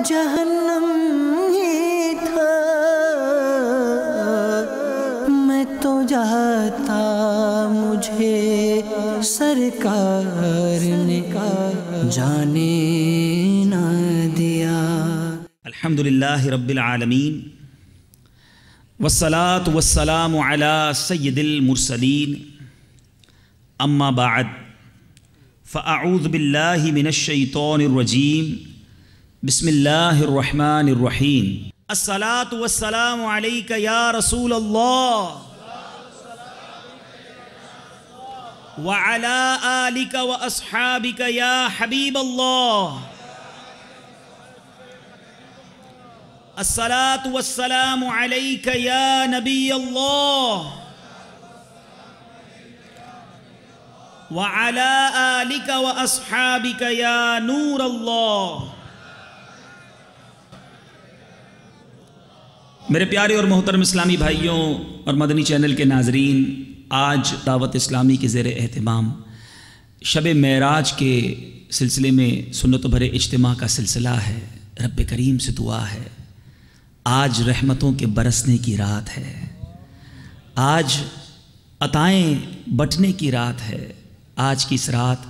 جہنم ہی تھا، میں تو جاتا مجھے سرکار نے جانے نہ دیا۔ الحمدللہ رب العالمین والصلاة والسلام علی سید المرسلین، اما بعد فاعوذ باللہ من الشیطان الرجیم، بسم اللہ الرحمن الرحیم۔ الصلاة والسلام علیک یا رسول اللہ وعلی آلک واصحابک یا حبیب اللہ۔ الصلاة والسلام علیک یا نبی اللہ وعلی آلک واصحابک یا نور اللہ۔ میرے پیارے اور محترم اسلامی بھائیوں اور مدنی چینل کے ناظرین، آج دعوت اسلامی کے زیر اہتمام شب معراج کے سلسلے میں سنت بھرے اجتماع کا سلسلہ ہے۔ رب کریم سے دعا ہے، آج رحمتوں کے برسنے کی رات ہے، آج عطائیں بٹنے کی رات ہے۔ آج کی اس رات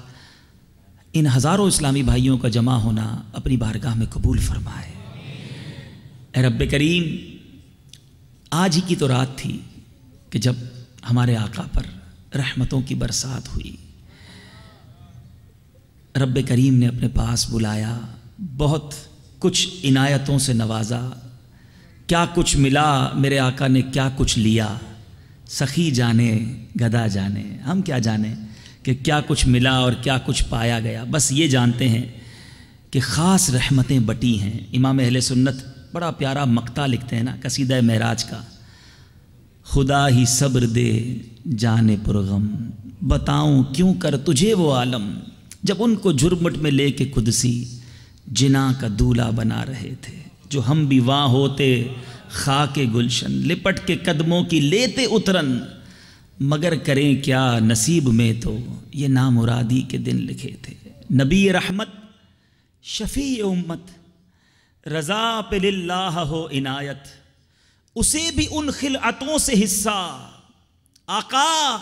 ان ہزاروں اسلامی بھائیوں کا جمع ہونا اپنی بارگاہ میں قبول فرمائے۔ اے رب کریم، آج ہی کی تو رات تھی کہ جب ہمارے آقا پر رحمتوں کی برسات ہوئی۔ رب کریم نے اپنے پاس بلایا، بہت کچھ عنایتوں سے نوازا۔ کیا کچھ ملا میرے آقا نے، کیا کچھ لیا، سخی جانے گدا جانے، ہم کیا جانے کہ کیا کچھ ملا اور کیا کچھ پایا گیا۔ بس یہ جانتے ہیں کہ خاص رحمتیں بٹی ہیں۔ امام اہل سنت بڑا پیارا مقطع لکھتے ہیں نا قصیدہ معراج کا، خدا ہی صبر دے جانے پرغم، بتاؤں کیوں کر تجھے وہ عالم، جب ان کو جھرمٹ میں لے کے قدسی جنا کا دولہ بنا رہے تھے، جو ہم بھی وہاں ہوتے خاک گلشن، لپٹ کے قدموں کی لیتے اترن، مگر کریں کیا نصیب میں تو یہ نامرادی کے دن لکھے تھے۔ نبی رحمت شفیع امت، رضا پہ للہ ہو عنایت، اسے بھی ان خلعتوں سے حصہ، آقا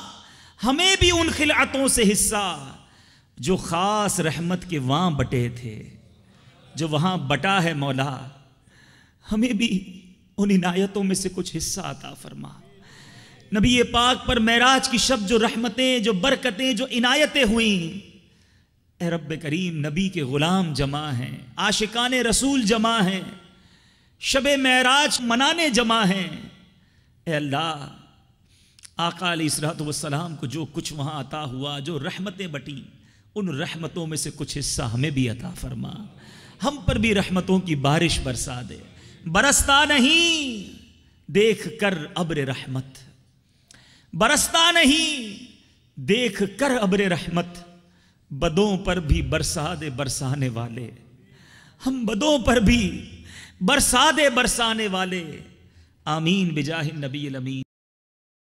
ہمیں بھی ان خلعتوں سے حصہ، جو خاص رحمت کے وہاں بٹے تھے، جو وہاں بٹا ہے مولا، ہمیں بھی ان عنایتوں میں سے کچھ حصہ عطا فرما۔ نبی پاک پر معراج کی شب جو رحمتیں، جو برکتیں، جو عنایتیں ہوئیں، اے رب کریم، نبی کے غلام جمع ہیں، عاشقان رسول جمع ہیں، شب معراج منانے جمع ہیں۔ اے اللہ، آقا علیہ الصلوۃ والسلام کو جو کچھ وہاں عطا ہوا، جو رحمتیں بٹیں، ان رحمتوں میں سے کچھ حصہ ہمیں بھی عطا فرما، ہم پر بھی رحمتوں کی بارش برسا دے۔ برستا نہیں دیکھ کر ابر رحمت، برستا نہیں دیکھ کر ابر رحمت، بدوں پر بھی برسا دے برسانے والے، ہم بدوں پر بھی برسا دے برسانے والے، آمین بجاہ النبی الامین۔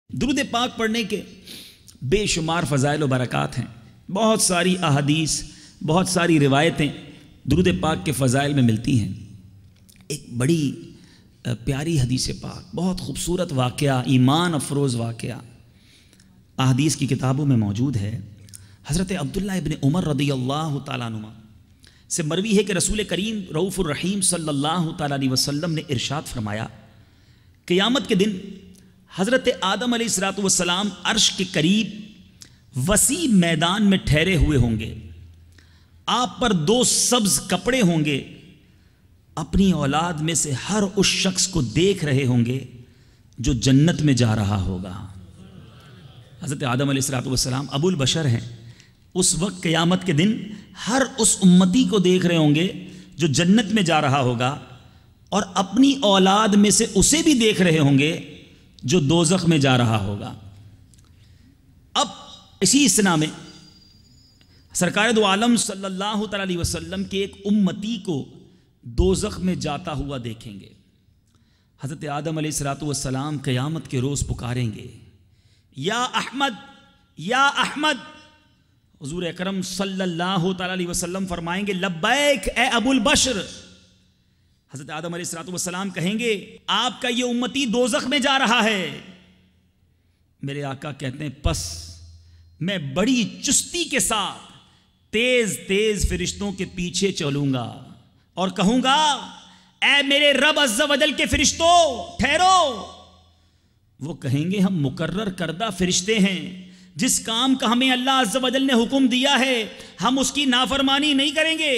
درود پاک پڑھنے کے بے شمار فضائل و برکات ہیں، بہت ساری احادیث، بہت ساری روایتیں درود پاک کے فضائل میں ملتی ہیں۔ ایک بڑی پیاری حدیث پاک، بہت خوبصورت واقعہ، ایمان افروز واقعہ احادیث کی کتابوں میں موجود ہے۔ حضرت عبداللہ ابن عمر رضی اللہ تعالیٰ عنہ سے مروی ہے کہ رسول کریم رؤوف الرحیم صلی اللہ تعالیٰ علیہ وسلم نے ارشاد فرمایا، قیامت کے دن حضرت آدم علیہ الصلوۃ والسلام عرش کے قریب وسیع میدان میں ٹھہرے ہوئے ہوں گے، آپ پر دو سبز کپڑے ہوں گے، اپنی اولاد میں سے ہر اس شخص کو دیکھ رہے ہوں گے جو جنت میں جا رہا ہوگا۔ حضرت آدم علیہ الصلوۃ والسلام ابو البشر ہیں، اس وقت قیامت کے دن ہر اس امتی کو دیکھ رہے ہوں گے جو جنت میں جا رہا ہوگا، اور اپنی اولاد میں سے اسے بھی دیکھ رہے ہوں گے جو دوزخ میں جا رہا ہوگا۔ اب اسی اسنا میں سرکار دو عالم صلی اللہ تعالیٰ علیہ وسلم کے ایک امتی کو دوزخ میں جاتا ہوا دیکھیں گے۔ حضرت آدم علیہ الصلوۃ والسلام قیامت کے روز پکاریں گے، یا احمد یا احمد، حضور اکرم صلی اللہ تعالیٰ علیہ وسلم فرمائیں گے لبیک اے ابو البشر، حضرت آدم علیہ السلام کہیں گے آپ کا یہ امتی دوزخ میں جا رہا ہے. میرے آقا کہتے ہیں پس میں بڑی چستی کے ساتھ تیز تیز فرشتوں کے پیچھے چلوں گا اور کہوں گا اے میرے رب عز و جل کے فرشتوں ٹھہرو. وہ کہیں گے ہم مقرر کردہ فرشتے ہیں، جس کام کا ہمیں اللہ عز و جل نے حکم دیا ہے ہم اس کی نافرمانی نہیں کریں گے،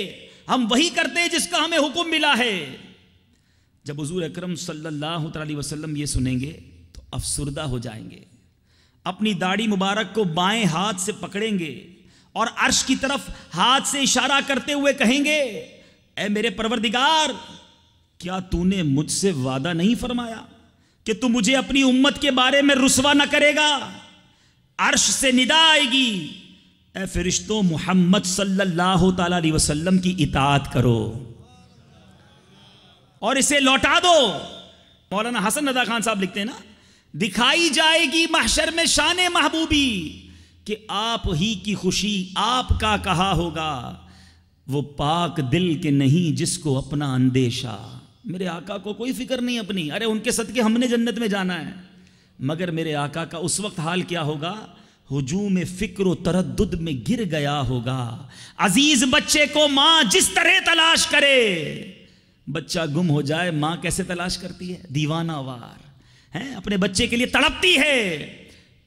ہم وہی کرتے ہیں جس کا ہمیں حکم ملا ہے. جب حضور اکرم صلی اللہ علیہ وسلم یہ سنیں گے تو افسردہ ہو جائیں گے، اپنی داڑھی مبارک کو بائیں ہاتھ سے پکڑیں گے اور عرش کی طرف ہاتھ سے اشارہ کرتے ہوئے کہیں گے اے میرے پروردگار، کیا تو نے مجھ سے وعدہ نہیں فرمایا کہ تو مجھے اپنی امت کے بارے میں رسوا نہ کرے گا؟ عرش سے ندا آئے گی اے فرشتوں محمد صلی اللہ تعالی علیہ وسلم کی اطاعت کرو اور اسے لوٹا دو. مولانا حسن رضا خان صاحب لکھتے ہیں نا، دکھائی جائے گی محشر میں شان محبوبی کہ آپ ہی کی خوشی آپ کا کہا ہوگا، وہ پاک دل کے نہیں جس کو اپنا اندیشہ. میرے آقا کو کوئی فکر نہیں اپنی، ارے ان کے صدقے ہم نے جنت میں جانا ہے. مگر میرے آقا کا اس وقت حال کیا ہوگا؟ ہجوم فکر و تردد میں گر گیا ہوگا. عزیز بچے کو ماں جس طرح تلاش کرے، بچہ گم ہو جائے ماں کیسے تلاش کرتی ہے؟ دیوانہ وار ہیں، اپنے بچے کے لیے تڑپتی ہے.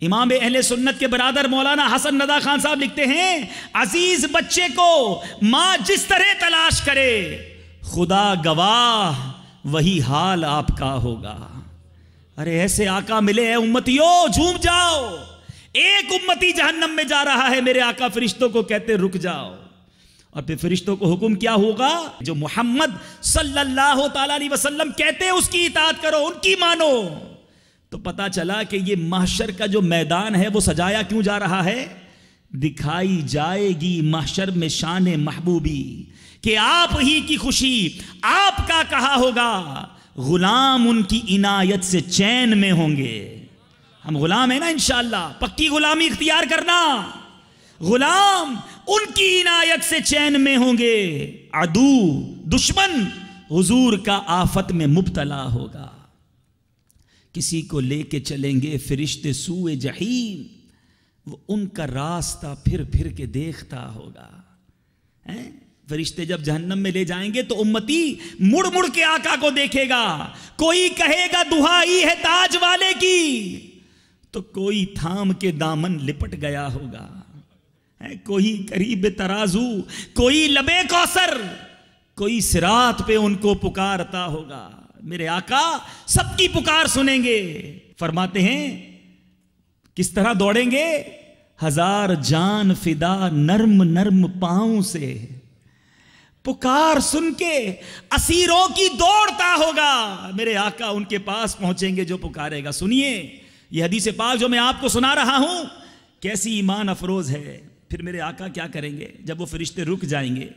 امام اہل سنت کے برادر مولانا حسن رضا خان صاحب لکھتے ہیں عزیز بچے کو ماں جس طرح تلاش کرے، خدا گواہ وہی حال آپ کا ہوگا. ارے ایسے آقا ملے ہیں امتیوں، جھوم جاؤ. ایک امتی جہنم میں جا رہا ہے، میرے آقا فرشتوں کو کہتے رک جاؤ. اور پھر فرشتوں کو حکم کیا ہوگا؟ جو محمد صلی اللہ تعالی علیہ وسلم کہتے ہیں اس کی اطاعت کرو، ان کی مانو. تو پتا چلا کہ یہ محشر کا جو میدان ہے وہ سجایا کیوں جا رہا ہے؟ دکھائی جائے گی محشر میں شان محبوبی کہ آپ ہی کی خوشی آپ کا کہا ہوگا، غلام ان کی عنایت سے چین میں ہوں گے. ہم غلام ہیں نا انشاءاللہ، پکی غلامی اختیار کرنا. غلام ان کی عنایت سے چین میں ہوں گے، عدو دشمن حضور کا آفت میں مبتلا ہوگا. کسی کو لے کے چلیں گے فرشتے سوئے جہیم، وہ ان کا راستہ پھر پھر کے دیکھتا ہوگا. فرشتے جب جہنم میں لے جائیں گے تو امتی مڑ مڑ کے آقا کو دیکھے گا. کوئی کہے گا دہائی ہے تاج والے کی، تو کوئی تھام کے دامن لپٹ گیا ہوگا. کوئی قریب ترازو، کوئی لبے کوثر، کوئی صراط پہ ان کو پکارتا ہوگا. میرے آقا سب کی پکار سنیں گے. فرماتے ہیں کس طرح دوڑیں گے؟ ہزار جان فدا نرم نرم پاؤں سے، پکار سن کے اسیروں کی دوڑتا ہوگا. میرے آقا ان کے پاس پہنچیں گے جو پکارے گا. سنیے یہ حدیث پاک جو میں آپ کو سنا رہا ہوں کیسی ایمان افروز ہے. پھر میرے آقا کیا کریں گے؟ جب وہ فرشتے رک جائیں گے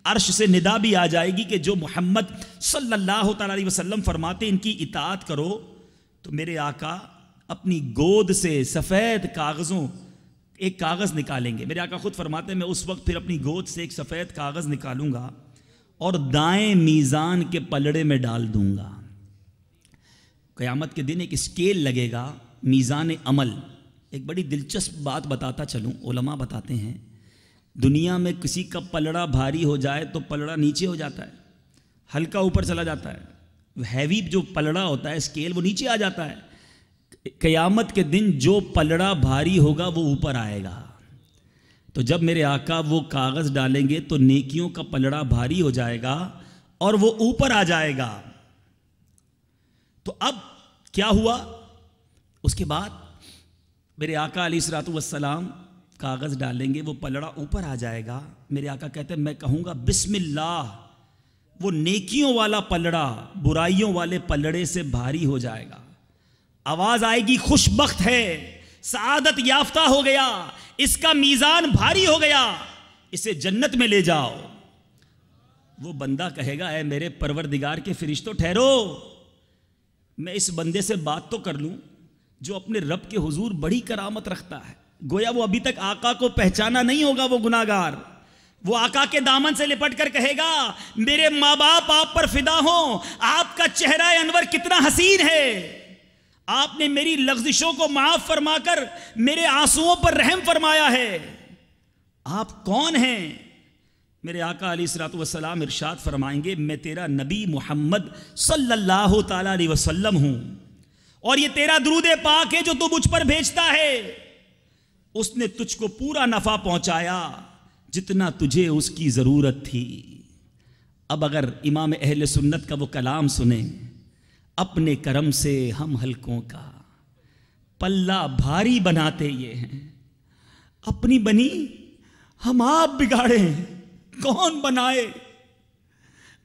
عرش سے ندا بھی آ جائے گی کہ جو محمد صلی اللہ تعالی علیہ وسلم فرماتے ان کی اطاعت کرو. تو میرے آقا اپنی گود سے سفید کاغذوں ایک کاغذ نکالیں گے. میرے آقا خود فرماتے ہیں میں اس وقت پھر اپنی گود سے ایک سفید کاغذ نکالوں گا اور دائیں میزان کے پلڑے میں ڈال دوں گا. قیامت کے دن ایک اسکیل لگے گا، میزان عمل. ایک بڑی دلچسپ بات بتاتا چلوں، علماء بتاتے ہیں دنیا میں کسی کا پلڑا بھاری ہو جائے تو پلڑا نیچے ہو جاتا ہے، ہلکا اوپر چلا جاتا ہے. ہیوی جو پلڑا ہوتا ہے اسکیل وہ نیچے آ جاتا ہے. قیامت کے دن جو پلڑا بھاری ہوگا وہ اوپر آئے گا. تو جب میرے آقا وہ کاغذ ڈالیں گے تو نیکیوں کا پلڑا بھاری ہو جائے گا اور وہ اوپر آ جائے گا. تو اب کیا ہوا؟ اس کے بعد میرے آقا علیہ الصلوۃ والسلام کاغذ ڈالیں گے، وہ پلڑا اوپر آ جائے گا. میرے آقا کہتے ہیں میں کہوں گا بسم اللہ، وہ نیکیوں والا پلڑا برائیوں والے پلڑے سے بھاری ہو جائے گا. آواز آئے گی خوش بخت ہے، سعادت یافتہ ہو گیا، اس کا میزان بھاری ہو گیا، اسے جنت میں لے جاؤ. وہ بندہ کہے گا اے میرے پروردگار کے فرشتوں ٹھہرو، میں اس بندے سے بات تو کر لوں جو اپنے رب کے حضور بڑی کرامت رکھتا ہے. گویا وہ ابھی تک آقا کو پہچانا نہیں ہوگا وہ گناہگار، وہ آقا کے دامن سے لپٹ کر کہے گا میرے ماں باپ آپ پر فدا ہوں، آپ کا چہرہ انور کتنا حسین ہے، آپ نے میری لغزشوں کو معاف فرما کر میرے آنسوؤں پر رحم فرمایا ہے، آپ کون ہیں؟ میرے آقا علیہ الصلوۃ والسلام ارشاد فرمائیں گے میں تیرا نبی محمد صلی اللہ تعالی علیہ وسلم ہوں، اور یہ تیرا درود پاک ہے جو تو مجھ پر بھیجتا ہے، اس نے تجھ کو پورا نفع پہنچایا جتنا تجھے اس کی ضرورت تھی۔ اب اگر امام اہل سنت کا وہ کلام سنیں، اپنے کرم سے ہم ہلکوں کا پلہ بھاری بناتے یہ ہیں، اپنی بنی ہم آپ بگاڑیں کون بنائے،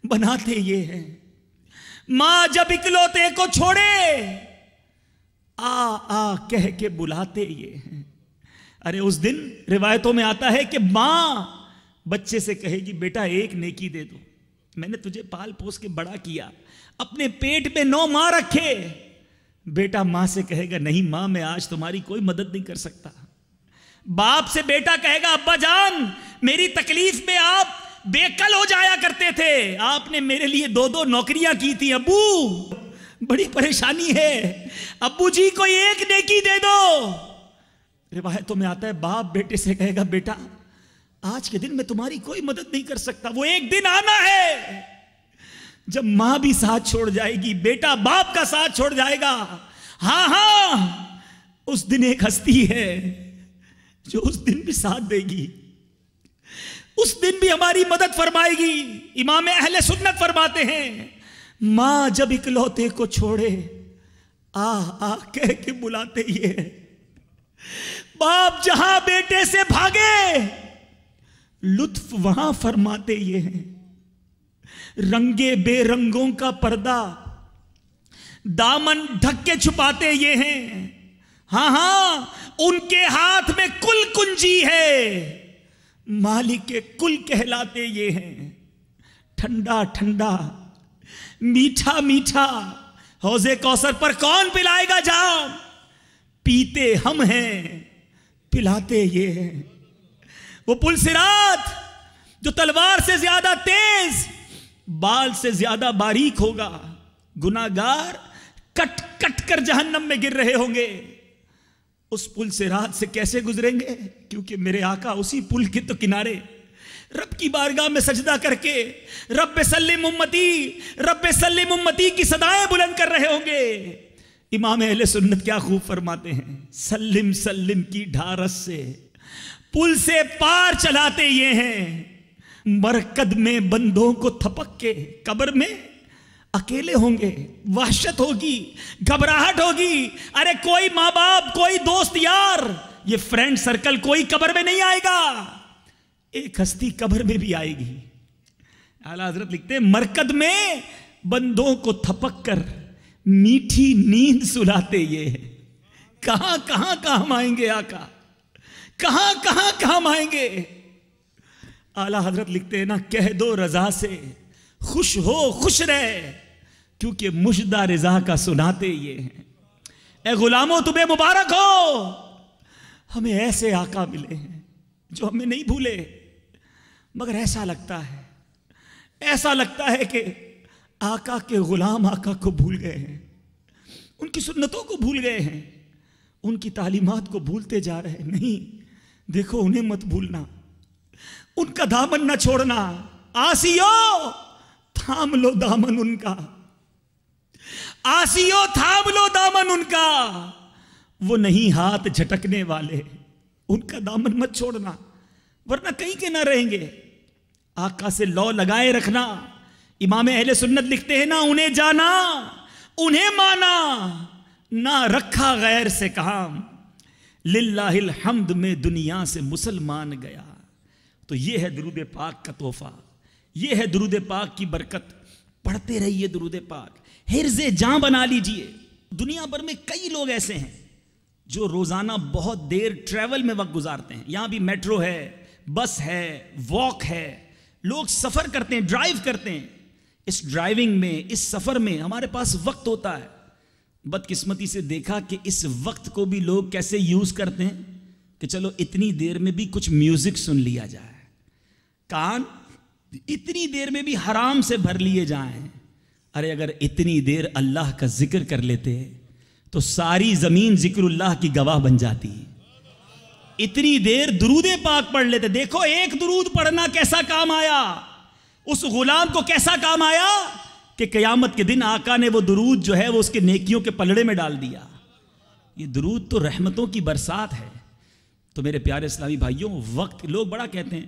بناتے یہ ہیں۔ ماں جب اکلوتے کو چھوڑے آ آ کہہ کے بلاتے یہ ہیں۔ ارے اس دن روایتوں میں آتا ہے کہ ماں بچے سے کہے گی بیٹا ایک نیکی دے دو، میں نے تجھے پال پوس کے بڑا کیا، اپنے پیٹ میں 9 ماہ رکھے، بیٹا ماں سے کہے گا نہیں ماں میں آج تمہاری کوئی مدد نہیں کر سکتا۔ باپ سے بیٹا کہے گا ابا جان میری تکلیف میں آپ بے کل ہو جایا کرتے تھے، آپ نے میرے لیے 2 نوکریاں کی تھی، ابو بڑی پریشانی ہے، ابو جی کوئی ایک نیکی دے دو۔ روایتوں میں آتا ہے باپ بیٹے سے کہے گا بیٹا آج کے دن میں تمہاری کوئی مدد نہیں کر سکتا، وہ ایک دن آنا ہے جب ماں بھی ساتھ چھوڑ جائے گی، بیٹا باپ کا ساتھ چھوڑ جائے گا۔ ہاں ہاں اس دن ایک ہستی ہے جو اس دن بھی ساتھ دے گی، اس دن بھی ہماری مدد فرمائے گی۔ امام اہل سنت فرماتے ہیں ماں جب اکلوتے کو چھوڑے آ آ کہہ کے بلاتے یہ، باپ جہاں بیٹے سے بھاگے لطف وہاں فرماتے یہ ہیں، رنگے بے رنگوں کا پردہ دامن ڈھک کے چھپاتے یہ ہیں۔ ہاں ہاں ان کے ہاتھ میں کل کنجی ہے، مالک کل کہلاتے یہ ہیں۔ ٹھنڈا ٹھنڈا میٹھا میٹھا حوض کوثر پر کون پلائے گا جام، پیتے ہم ہیں پلاتے یہ ہیں۔ وہ پل صراط جو تلوار سے زیادہ تیز بال سے زیادہ باریک ہوگا، گناہگار کٹ کٹ کر جہنم میں گر رہے ہوں گے، اس پل صراط سے کیسے گزریں گے؟ کیونکہ میرے آقا اسی پل کے تو کنارے رب کی بارگاہ میں سجدہ کر کے رب سلم امتی کی صدائیں بلند کر رہے ہوں گے۔ امام اہل سنت کیا خوب فرماتے ہیں، سلم سلم کی ڈھارس سے پل سے پار چلاتے یہ ہیں، مرکد میں بندوں کو تھپک کے قبر میں اکیلے ہوں گے، وحشت ہوگی، گھبراہٹ ہوگی۔ ارے کوئی ماں باپ، کوئی دوست یار، یہ فرینڈ سرکل کوئی قبر میں نہیں آئے گا، ایک ہستی قبر میں بھی آئے گی۔ اعلیٰ حضرت لکھتے ہیں مرکد میں بندوں کو تھپک کر میٹھی نیند سلاتے یہ ہیں۔ کہاں کہاں کام آئیں گے آقا، کہاں کہاں کام آئیں گے۔ اعلیٰ حضرت لکھتے ہیں نا کہہ دو رضا سے خوش ہو خوش رہ، کیونکہ مجدہ رضا کا سناتے یہ ہیں۔ اے غلاموں تمہیں مبارک ہو، ہمیں ایسے آقا ملے ہیں جو ہمیں نہیں بھولے، مگر ایسا لگتا ہے کہ آقا کے غلام آقا کو بھول گئے ہیں، ان کی سنتوں کو بھول گئے ہیں، ان کی تعلیمات کو بھولتے جا رہے ہیں۔ نہیں، دیکھو انہیں مت بھولنا، ان کا دامن نہ چھوڑنا۔ آسیو تھام لو دامن ان کا، آسیو تھام لو دامن ان کا، وہ نہیں ہاتھ جھٹکنے والے، ان کا دامن مت چھوڑنا ورنہ کہیں کے نہ رہیں گے۔ آقا سے لو لگائے رکھنا۔ امام اہل سنت لکھتے ہیں نا انہیں جانا انہیں مانا، نہ رکھا غیر سے کام، للہ الحمد میں دنیا سے مسلمان گیا۔ تو یہ ہے درود پاک کا تحفہ، یہ ہے درود پاک کی برکت۔ پڑھتے رہیے درود پاک، حرز جاں بنا لیجئے۔ دنیا بھر میں کئی لوگ ایسے ہیں جو روزانہ بہت دیر ٹریول میں وقت گزارتے ہیں۔ یہاں بھی میٹرو ہے، بس ہے، واک ہے، لوگ سفر کرتے ہیں، ڈرائیو کرتے ہیں۔ اس ڈرائیونگ میں، اس سفر میں ہمارے پاس وقت ہوتا ہے۔ بدقسمتی سے دیکھا کہ اس وقت کو بھی لوگ کیسے یوز کرتے ہیں کہ چلو اتنی دیر میں بھی کچھ میوزک سن لیا جائے، کان اتنی دیر میں بھی حرام سے بھر لیے جائیں. ارے اگر اتنی دیر اللہ کا ذکر کر لیتے تو ساری زمین ذکر اللہ کی گواہ بن جاتی. اتنی دیر درود پاک پڑھ لیتے. دیکھو ایک درود پڑھنا کیسا کام آیا, اس غلام کو کیسا کام آیا کہ قیامت کے دن آقا نے وہ درود جو ہے وہ اس کے نیکیوں کے پلڑے میں ڈال دیا. یہ درود تو رحمتوں کی برسات ہے. تو میرے پیارے اسلامی بھائیوں, وقت, لوگ بڑا کہتے ہیں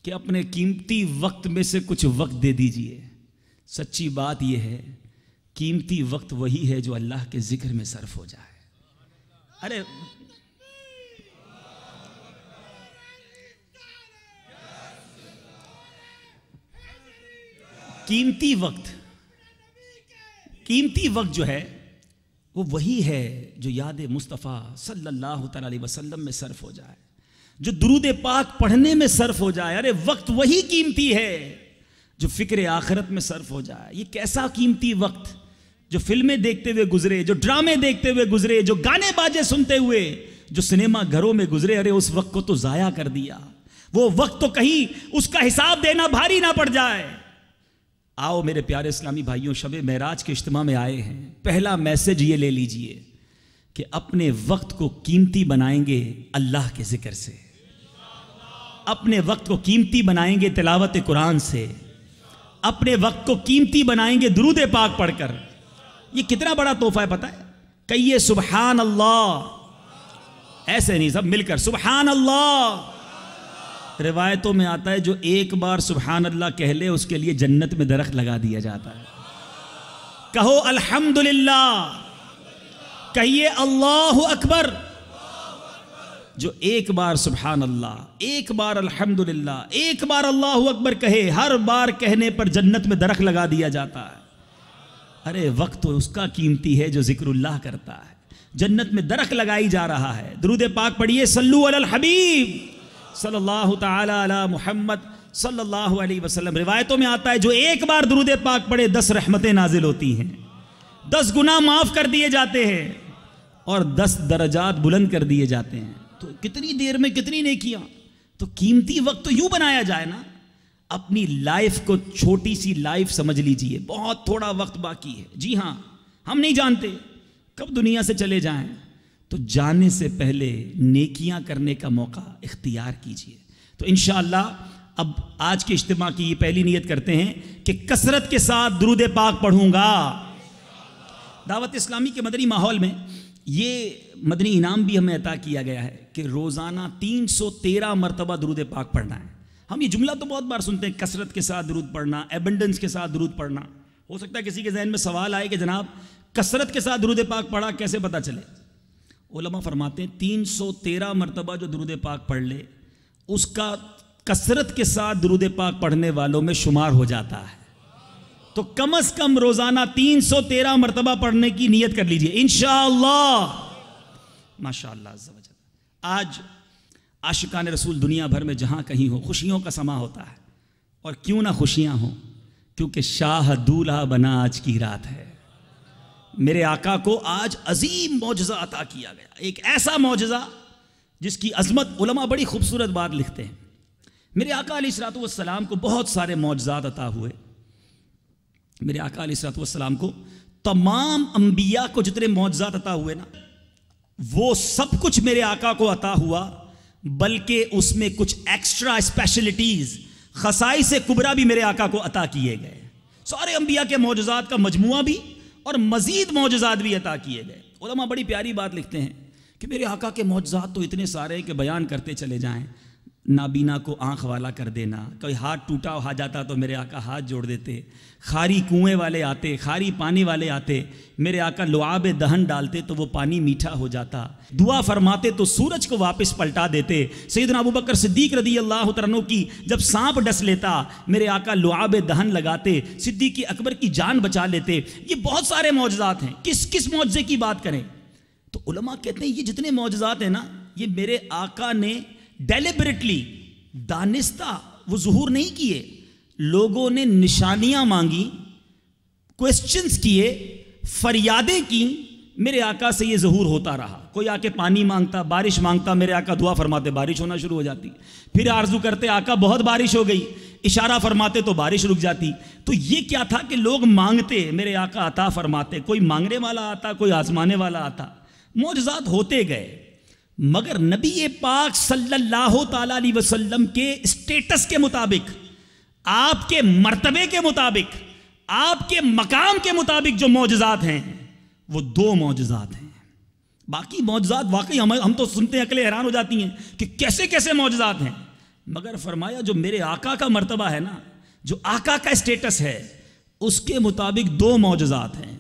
کہ اپنے قیمتی وقت میں سے کچھ وقت دے دیجئے. سچی بات یہ ہے قیمتی وقت وہی ہے جو اللہ کے ذکر میں صرف ہو جائے. ارے قیمتی وقت جو ہے وہ وہی ہے جو یاد مصطفیٰ صلی اللہ تعالی علیہ وسلم میں صرف ہو جائے, جو درود پاک پڑھنے میں صرف ہو جائے. ارے وقت وہی قیمتی ہے جو فکر آخرت میں صرف ہو جائے. یہ کیسا قیمتی وقت جو فلمیں دیکھتے ہوئے گزرے, جو ڈرامے دیکھتے ہوئے گزرے, جو گانے باجے سنتے ہوئے, جو سنیما گھروں میں گزرے. ارے اس وقت کو تو ضائع کر دیا. وہ وقت تو کہیں اس کا حساب دینا بھاری نہ پڑ جائے. آؤ میرے پیارے اسلامی بھائیوں, شب معراج کے اجتماع میں آئے ہیں. پہلا میسج یہ لے لیجئے کہ اپنے وقت کو قیمتی بنائیں گے اللہ کے ذکر سے, اپنے وقت کو قیمتی بنائیں گے تلاوت قرآن سے, اپنے وقت کو قیمتی بنائیں گے درود پاک پڑھ کر. یہ کتنا بڑا تحفہ ہے پتہ ہے؟ کہیے سبحان اللہ. ایسے نہیں, سب مل کر سبحان اللہ. روایتوں میں آتا ہے جو ایک بار سبحان اللہ کہہ لے اس کے لیے جنت میں درخت لگا دیا جاتا ہے. کہو الحمدللہ, کہیے اللہ اکبر. جو ایک بار سبحان اللہ, ایک بار الحمدللہ, ایک بار اللہ اکبر کہے, ہر بار کہنے پر جنت میں درخت لگا دیا جاتا ہے. ارے وقت تو اس کا قیمتی ہے جو ذکر اللہ کرتا ہے. جنت میں درخت لگائی جا رہا ہے. درود پاک پڑھیے, صلو علی الحبیب صلی اللہ تعالی علی محمد صلی اللہ علیہ وسلم. روایتوں میں آتا ہے جو ایک بار درود پاک پڑھے 10 رحمتیں نازل ہوتی ہیں, 10 گناہ معاف کر دیے جاتے ہیں اور 10 درجات بلند کر دیے جاتے ہیں. تو کتنی دیر میں کتنی نیکیاں. تو قیمتی وقت تو یوں بنایا جائے نا, اپنی لائف کو چھوٹی سی لائف سمجھ لیجئے. بہت تھوڑا وقت باقی ہے. جی ہاں, ہم نہیں جانتے کب دنیا سے چلے جائیں, تو جانے سے پہلے نیکیاں کرنے کا موقع اختیار کیجئے. تو انشاءاللہ اب آج کے اجتماع کی یہ پہلی نیت کرتے ہیں کہ کثرت کے ساتھ درود پاک پڑھوں گا. دعوت اسلامی کے مدنی ماحول میں یہ مدنی انعام بھی ہمیں عطا کیا گیا ہے کہ روزانہ 313 مرتبہ درود پاک پڑھنا ہے. ہم یہ جملہ تو بہت بار سنتے ہیں, کثرت کے ساتھ درود پڑھنا, ایبنڈنس کے ساتھ درود پڑھنا. ہو سکتا ہے کسی کے ذہن میں سوال آئے کہ جناب کثرت کے ساتھ درود پاک پڑھا کیسے پتہ چلے؟ علماء فرماتے ہیں 313 مرتبہ جو درود پاک پڑھ لے اس کا کثرت کے ساتھ درود پاک پڑھنے والوں میں شمار ہو جاتا ہے. تو کم از کم روزانہ 313 مرتبہ پڑھنے کی نیت کر لیجئے انشاءاللہ. ماشاءاللہ عز و جل. آج عاشقان رسول دنیا بھر میں جہاں کہیں ہو خوشیوں کا سما ہوتا ہے, اور کیوں نہ خوشیاں ہوں, کیونکہ شاہ دولہا بنا آج کی رات ہے. میرے آقا کو آج عظیم معجزہ عطا کیا گیا, ایک ایسا معجزہ جس کی عظمت علماء بڑی خوبصورت بات لکھتے ہیں. میرے آقا علیہ الصلوۃ والسلام کو بہت سارے معجزات عطا ہوئے. میرے آقا علیہ الصلوۃ والسلام کو تمام انبیاء کو جتنے معجزات عطا ہوئے نا, وہ سب کچھ میرے آقا کو عطا ہوا, بلکہ اس میں کچھ ایکسٹرا اسپیشلٹیز, خصائص کبریٰ بھی میرے آقا کو عطا کیے گئے. سارے انبیاء کے معجزات کا مجموعہ بھی اور مزید معجزات بھی عطا کیے گئے. علماء بڑی پیاری بات لکھتے ہیں کہ میرے آقا کے معجزات تو اتنے سارے ہیں کہ بیان کرتے چلے جائیں. نابینا کو آنکھ والا کر دینا, کوئی ہاتھ ٹوٹا ہوا جاتا تو میرے آقا ہاتھ جوڑ دیتے, خاری کنویں والے آتے, خاری پانی والے آتے, میرے آقا لعاب دہن ڈالتے تو وہ پانی میٹھا ہو جاتا, دعا فرماتے تو سورج کو واپس پلٹا دیتے. سیدنا ابوبکر صدیق رضی اللہ تعالیٰ عنہ کی جب سانپ ڈس لیتا میرے آقا لعاب دہن لگاتے, صدیق اکبر کی جان بچا لیتے. یہ بہت سارے معجزات ہیں, کس معجزے کی بات کریں؟ تو علماء کہتے ہیں یہ جتنے معجزات ہیں نا, یہ میرے آقا نے ڈیلیبریٹلی, دانستہ وہ ظہور نہیں کیے. لوگوں نے نشانیاں مانگی, کوسچنز کیے, فریادیں کی, میرے آقا سے یہ ظہور ہوتا رہا. کوئی آ کے پانی مانگتا, بارش مانگتا, میرے آقا دعا فرماتے, بارش ہونا شروع ہو جاتی. پھر آرزو کرتے آقا بہت بارش ہو گئی, اشارہ فرماتے تو بارش رک جاتی. تو یہ کیا تھا کہ لوگ مانگتے, میرے آقا عطا فرماتے. کوئی مانگنے والا آتا, کوئی آزمانے والا آتا. معجزات ہوتے گئے. مگر نبی پاک صلی اللہ تعالیٰ علیہ وسلم کے اسٹیٹس کے مطابق, آپ کے مرتبے کے مطابق, آپ کے مقام کے مطابق جو معجزات ہیں وہ 2 معجزات ہیں. باقی معجزات واقعی ہم تو سنتے ہیں عقلیں حیران ہو جاتی ہیں کہ کیسے کیسے معجزات ہیں. مگر فرمایا جو میرے آقا کا مرتبہ ہے نا, جو آقا کا اسٹیٹس ہے, اس کے مطابق 2 معجزات ہیں.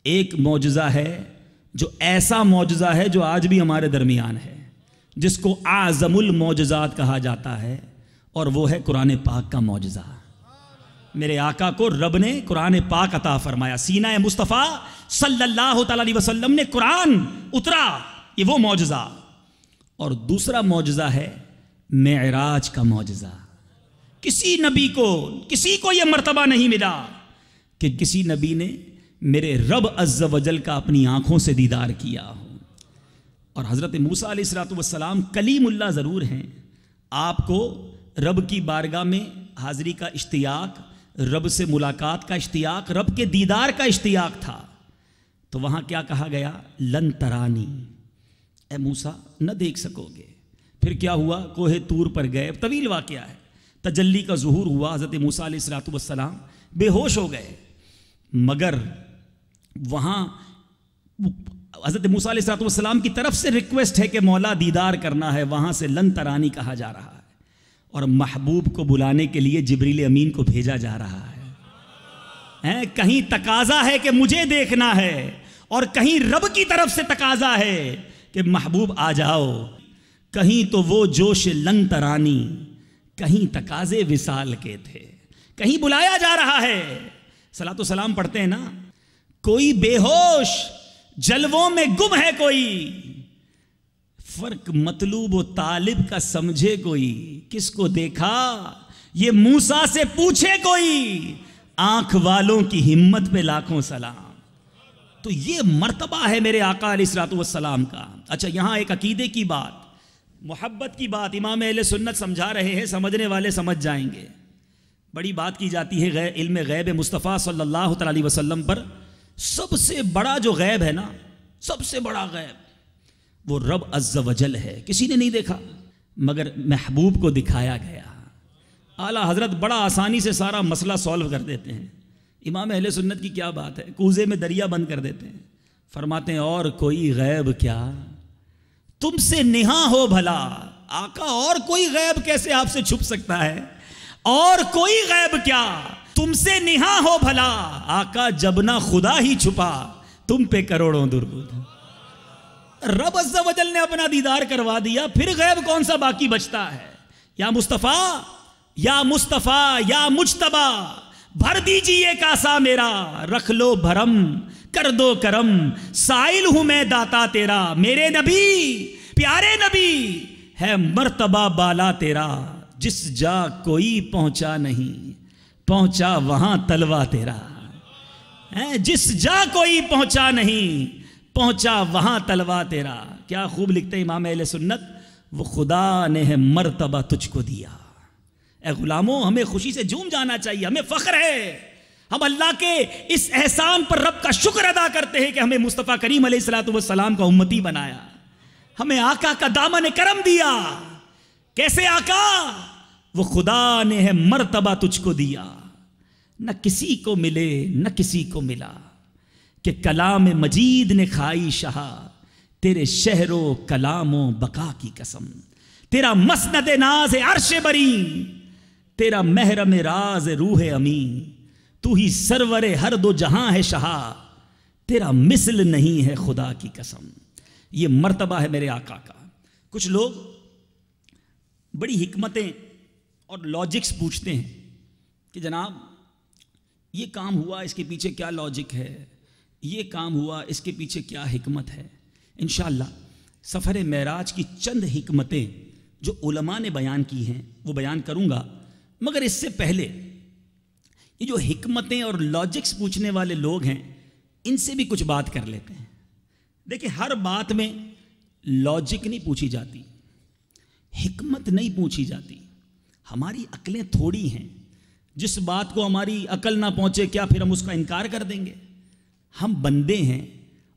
ایک معجزہ ہے جو ایسا معجزہ ہے جو آج بھی ہمارے درمیان ہے, جس کو اعظم المعجزات کہا جاتا ہے, اور وہ ہے قرآن پاک کا معجزہ. میرے آقا کو رب نے قرآن پاک عطا فرمایا, سینہ مصطفیٰ صلی اللہ تعالیٰ علیہ وسلم نے قرآن اترا, یہ وہ معجزہ. اور دوسرا معجزہ ہے معراج کا معجزہ. کسی نبی کو, کسی کو یہ مرتبہ نہیں ملا کہ کسی نبی نے میرے رب عز و جل کا اپنی آنکھوں سے دیدار کیا ہو. اور حضرت موسیٰ علیہ السلام کلیم اللہ ضرور ہیں, آپ کو رب کی بارگاہ میں حاضری کا اشتیاق, رب سے ملاقات کا اشتیاق, رب کے دیدار کا اشتیاق تھا. تو وہاں کیا کہا گیا؟ لن ترانی, اے موسیٰ نہ دیکھ سکو گے. پھر کیا ہوا؟ کوہ طور پر گئے, طویل واقعہ ہے. تجلی کا ظہور ہوا, حضرت موسیٰ علیہ السلام بے ہوش ہو گئے. مگر وہاں حضرت موسیٰ علیہ السلام کی طرف سے ریکویسٹ ہے کہ مولا دیدار کرنا ہے, وہاں سے لن ترانی کہا جا رہا ہے. اور محبوب کو بلانے کے لیے جبریل امین کو بھیجا جا رہا ہے. کہیں تقاضا ہے کہ مجھے دیکھنا ہے, اور کہیں رب کی طرف سے تقاضا ہے کہ محبوب آ جاؤ. کہیں تو وہ جوش لن ترانی, کہیں تقاضے وصال کے تھے, کہیں بلایا جا رہا ہے. صلاۃ و سلام پڑھتے ہیں نا, کوئی بے ہوش جلووں میں گم ہے, کوئی فرق مطلوب و طالب کا سمجھے کوئی, کس کو دیکھا یہ موسیٰ سے پوچھے کوئی, آنکھ والوں کی ہمت پہ لاکھوں سلام. تو یہ مرتبہ ہے میرے آقا علیہ السلام کا. اچھا, یہاں ایک عقیدے کی بات, محبت کی بات امام اہل سنت سمجھا رہے ہیں, سمجھنے والے سمجھ جائیں گے. بڑی بات کی جاتی ہے علم غیب مصطفیٰ صلی اللہ تعالی علیہ وسلم پر. سب سے بڑا جو غیب ہے نا, سب سے بڑا غیب وہ رب عز و جل ہے. کسی نے نہیں دیکھا مگر محبوب کو دکھایا گیا. اعلیٰ حضرت بڑا آسانی سے سارا مسئلہ سولو کر دیتے ہیں. امام اہل سنت کی کیا بات ہے, کوزے میں دریا بند کر دیتے ہیں. فرماتے ہیں اور کوئی غیب کیا تم سے نہاں ہو بھلا. آقا اور کوئی غیب کیسے آپ سے چھپ سکتا ہے, اور کوئی غیب کیا تم سے نہاں ہو بھلا. آقا جب نہ خدا ہی چھپا تم پہ کروڑوں درود. رب عز و جل نے اپنا دیدار کروا دیا, پھر غیب کون سا باقی بچتا ہے. یا مصطفیٰ, یا مصطفیٰ, یا مجتبہ, بھر دیجئے کاسا میرا, رکھ لو بھرم کر دو کرم, سائل ہوں میں داتا تیرا. میرے نبی, پیارے نبی ہے مرتبہ بالا تیرا, جس جا کوئی پہنچا نہیں پہنچا وہاں تلوا تیرا. جس جا کوئی پہنچا نہیں پہنچا وہاں تلوا تیرا. کیا خوب لکھتے امام اہل سنت, وہ خدا نے ہے مرتبہ تجھ کو دیا. اے غلاموں, ہمیں خوشی سے جھوم جانا چاہیے, ہمیں فخر ہے. ہم اللہ کے اس احسان پر رب کا شکر ادا کرتے ہیں کہ ہمیں مصطفیٰ کریم علیہ السلام کا امتی بنایا, ہمیں آقا کا دامن کرم دیا. کیسے آقا؟ وہ خدا نے ہے مرتبہ تجھ کو دیا, نہ کسی کو ملے نہ کسی کو ملا, کہ کلام مجید نے کھائی شہا, تیرے شہر و کلام و بقا کی قسم. تیرا مسند ناز عرش بری, تیرا محرم راز روح امین, تو ہی سرور ہر دو جہاں ہے شہا, تیرا مثل نہیں ہے خدا کی قسم. یہ مرتبہ ہے میرے آقا کا. کچھ لوگ بڑی حکمتیں اور لاجکس پوچھتے ہیں کہ جناب یہ کام ہوا, اس کے پیچھے کیا لاجک ہے, یہ کام ہوا, اس کے پیچھے کیا حکمت ہے. انشاءاللہ سفر معراج کی چند حکمتیں جو علماء نے بیان کی ہیں وہ بیان کروں گا. مگر اس سے پہلے یہ جو حکمتیں اور لاجکس پوچھنے والے لوگ ہیں ان سے بھی کچھ بات کر لیتے ہیں. دیکھیں ہر بات میں لاجک نہیں پوچھی جاتی، حکمت نہیں پوچھی جاتی. ہماری عقلیں تھوڑی ہیں، جس بات کو ہماری عقل نہ پہنچے کیا پھر ہم اس کا انکار کر دیں گے؟ ہم بندے ہیں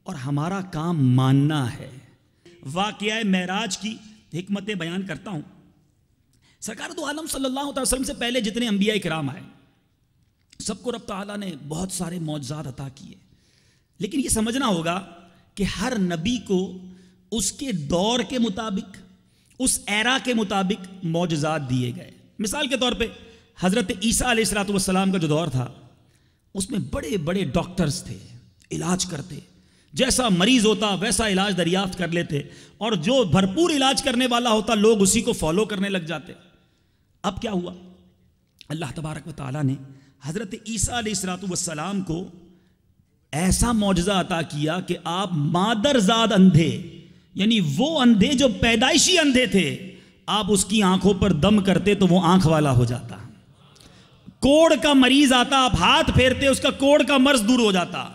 اور ہمارا کام ماننا ہے. واقعہ معراج کی حکمتیں بیان کرتا ہوں. سرکار دو عالم صلی اللہ علیہ وسلم سے پہلے جتنے انبیاء کرام آئے سب کو رب تعالیٰ نے بہت سارے معجزات عطا کیے، لیکن یہ سمجھنا ہوگا کہ ہر نبی کو اس کے دور کے مطابق، اس ایرا کے مطابق معجزات دیے گئے. مثال کے طور پہ حضرت عیسیٰ علیہ السلام کا جو دور تھا اس میں بڑے بڑے ڈاکٹرز تھے، علاج کرتے، جیسا مریض ہوتا ویسا علاج دریافت کر لیتے، اور جو بھرپور علاج کرنے والا ہوتا لوگ اسی کو فالو کرنے لگ جاتے. اب کیا ہوا؟ اللہ تبارک و تعالیٰ نے حضرت عیسیٰ علیہ السلام کو ایسا معجزہ عطا کیا کہ آپ مادرزاد اندھے، یعنی وہ اندھے جو پیدائشی اندھے تھے، آپ اس کی آنکھوں پر دم کرتے تو وہ آنکھ والا ہو جاتا. کوڑ کا مریض آتا، آپ ہاتھ پھیرتے اس کا کوڑ کا مرض دور ہو جاتا.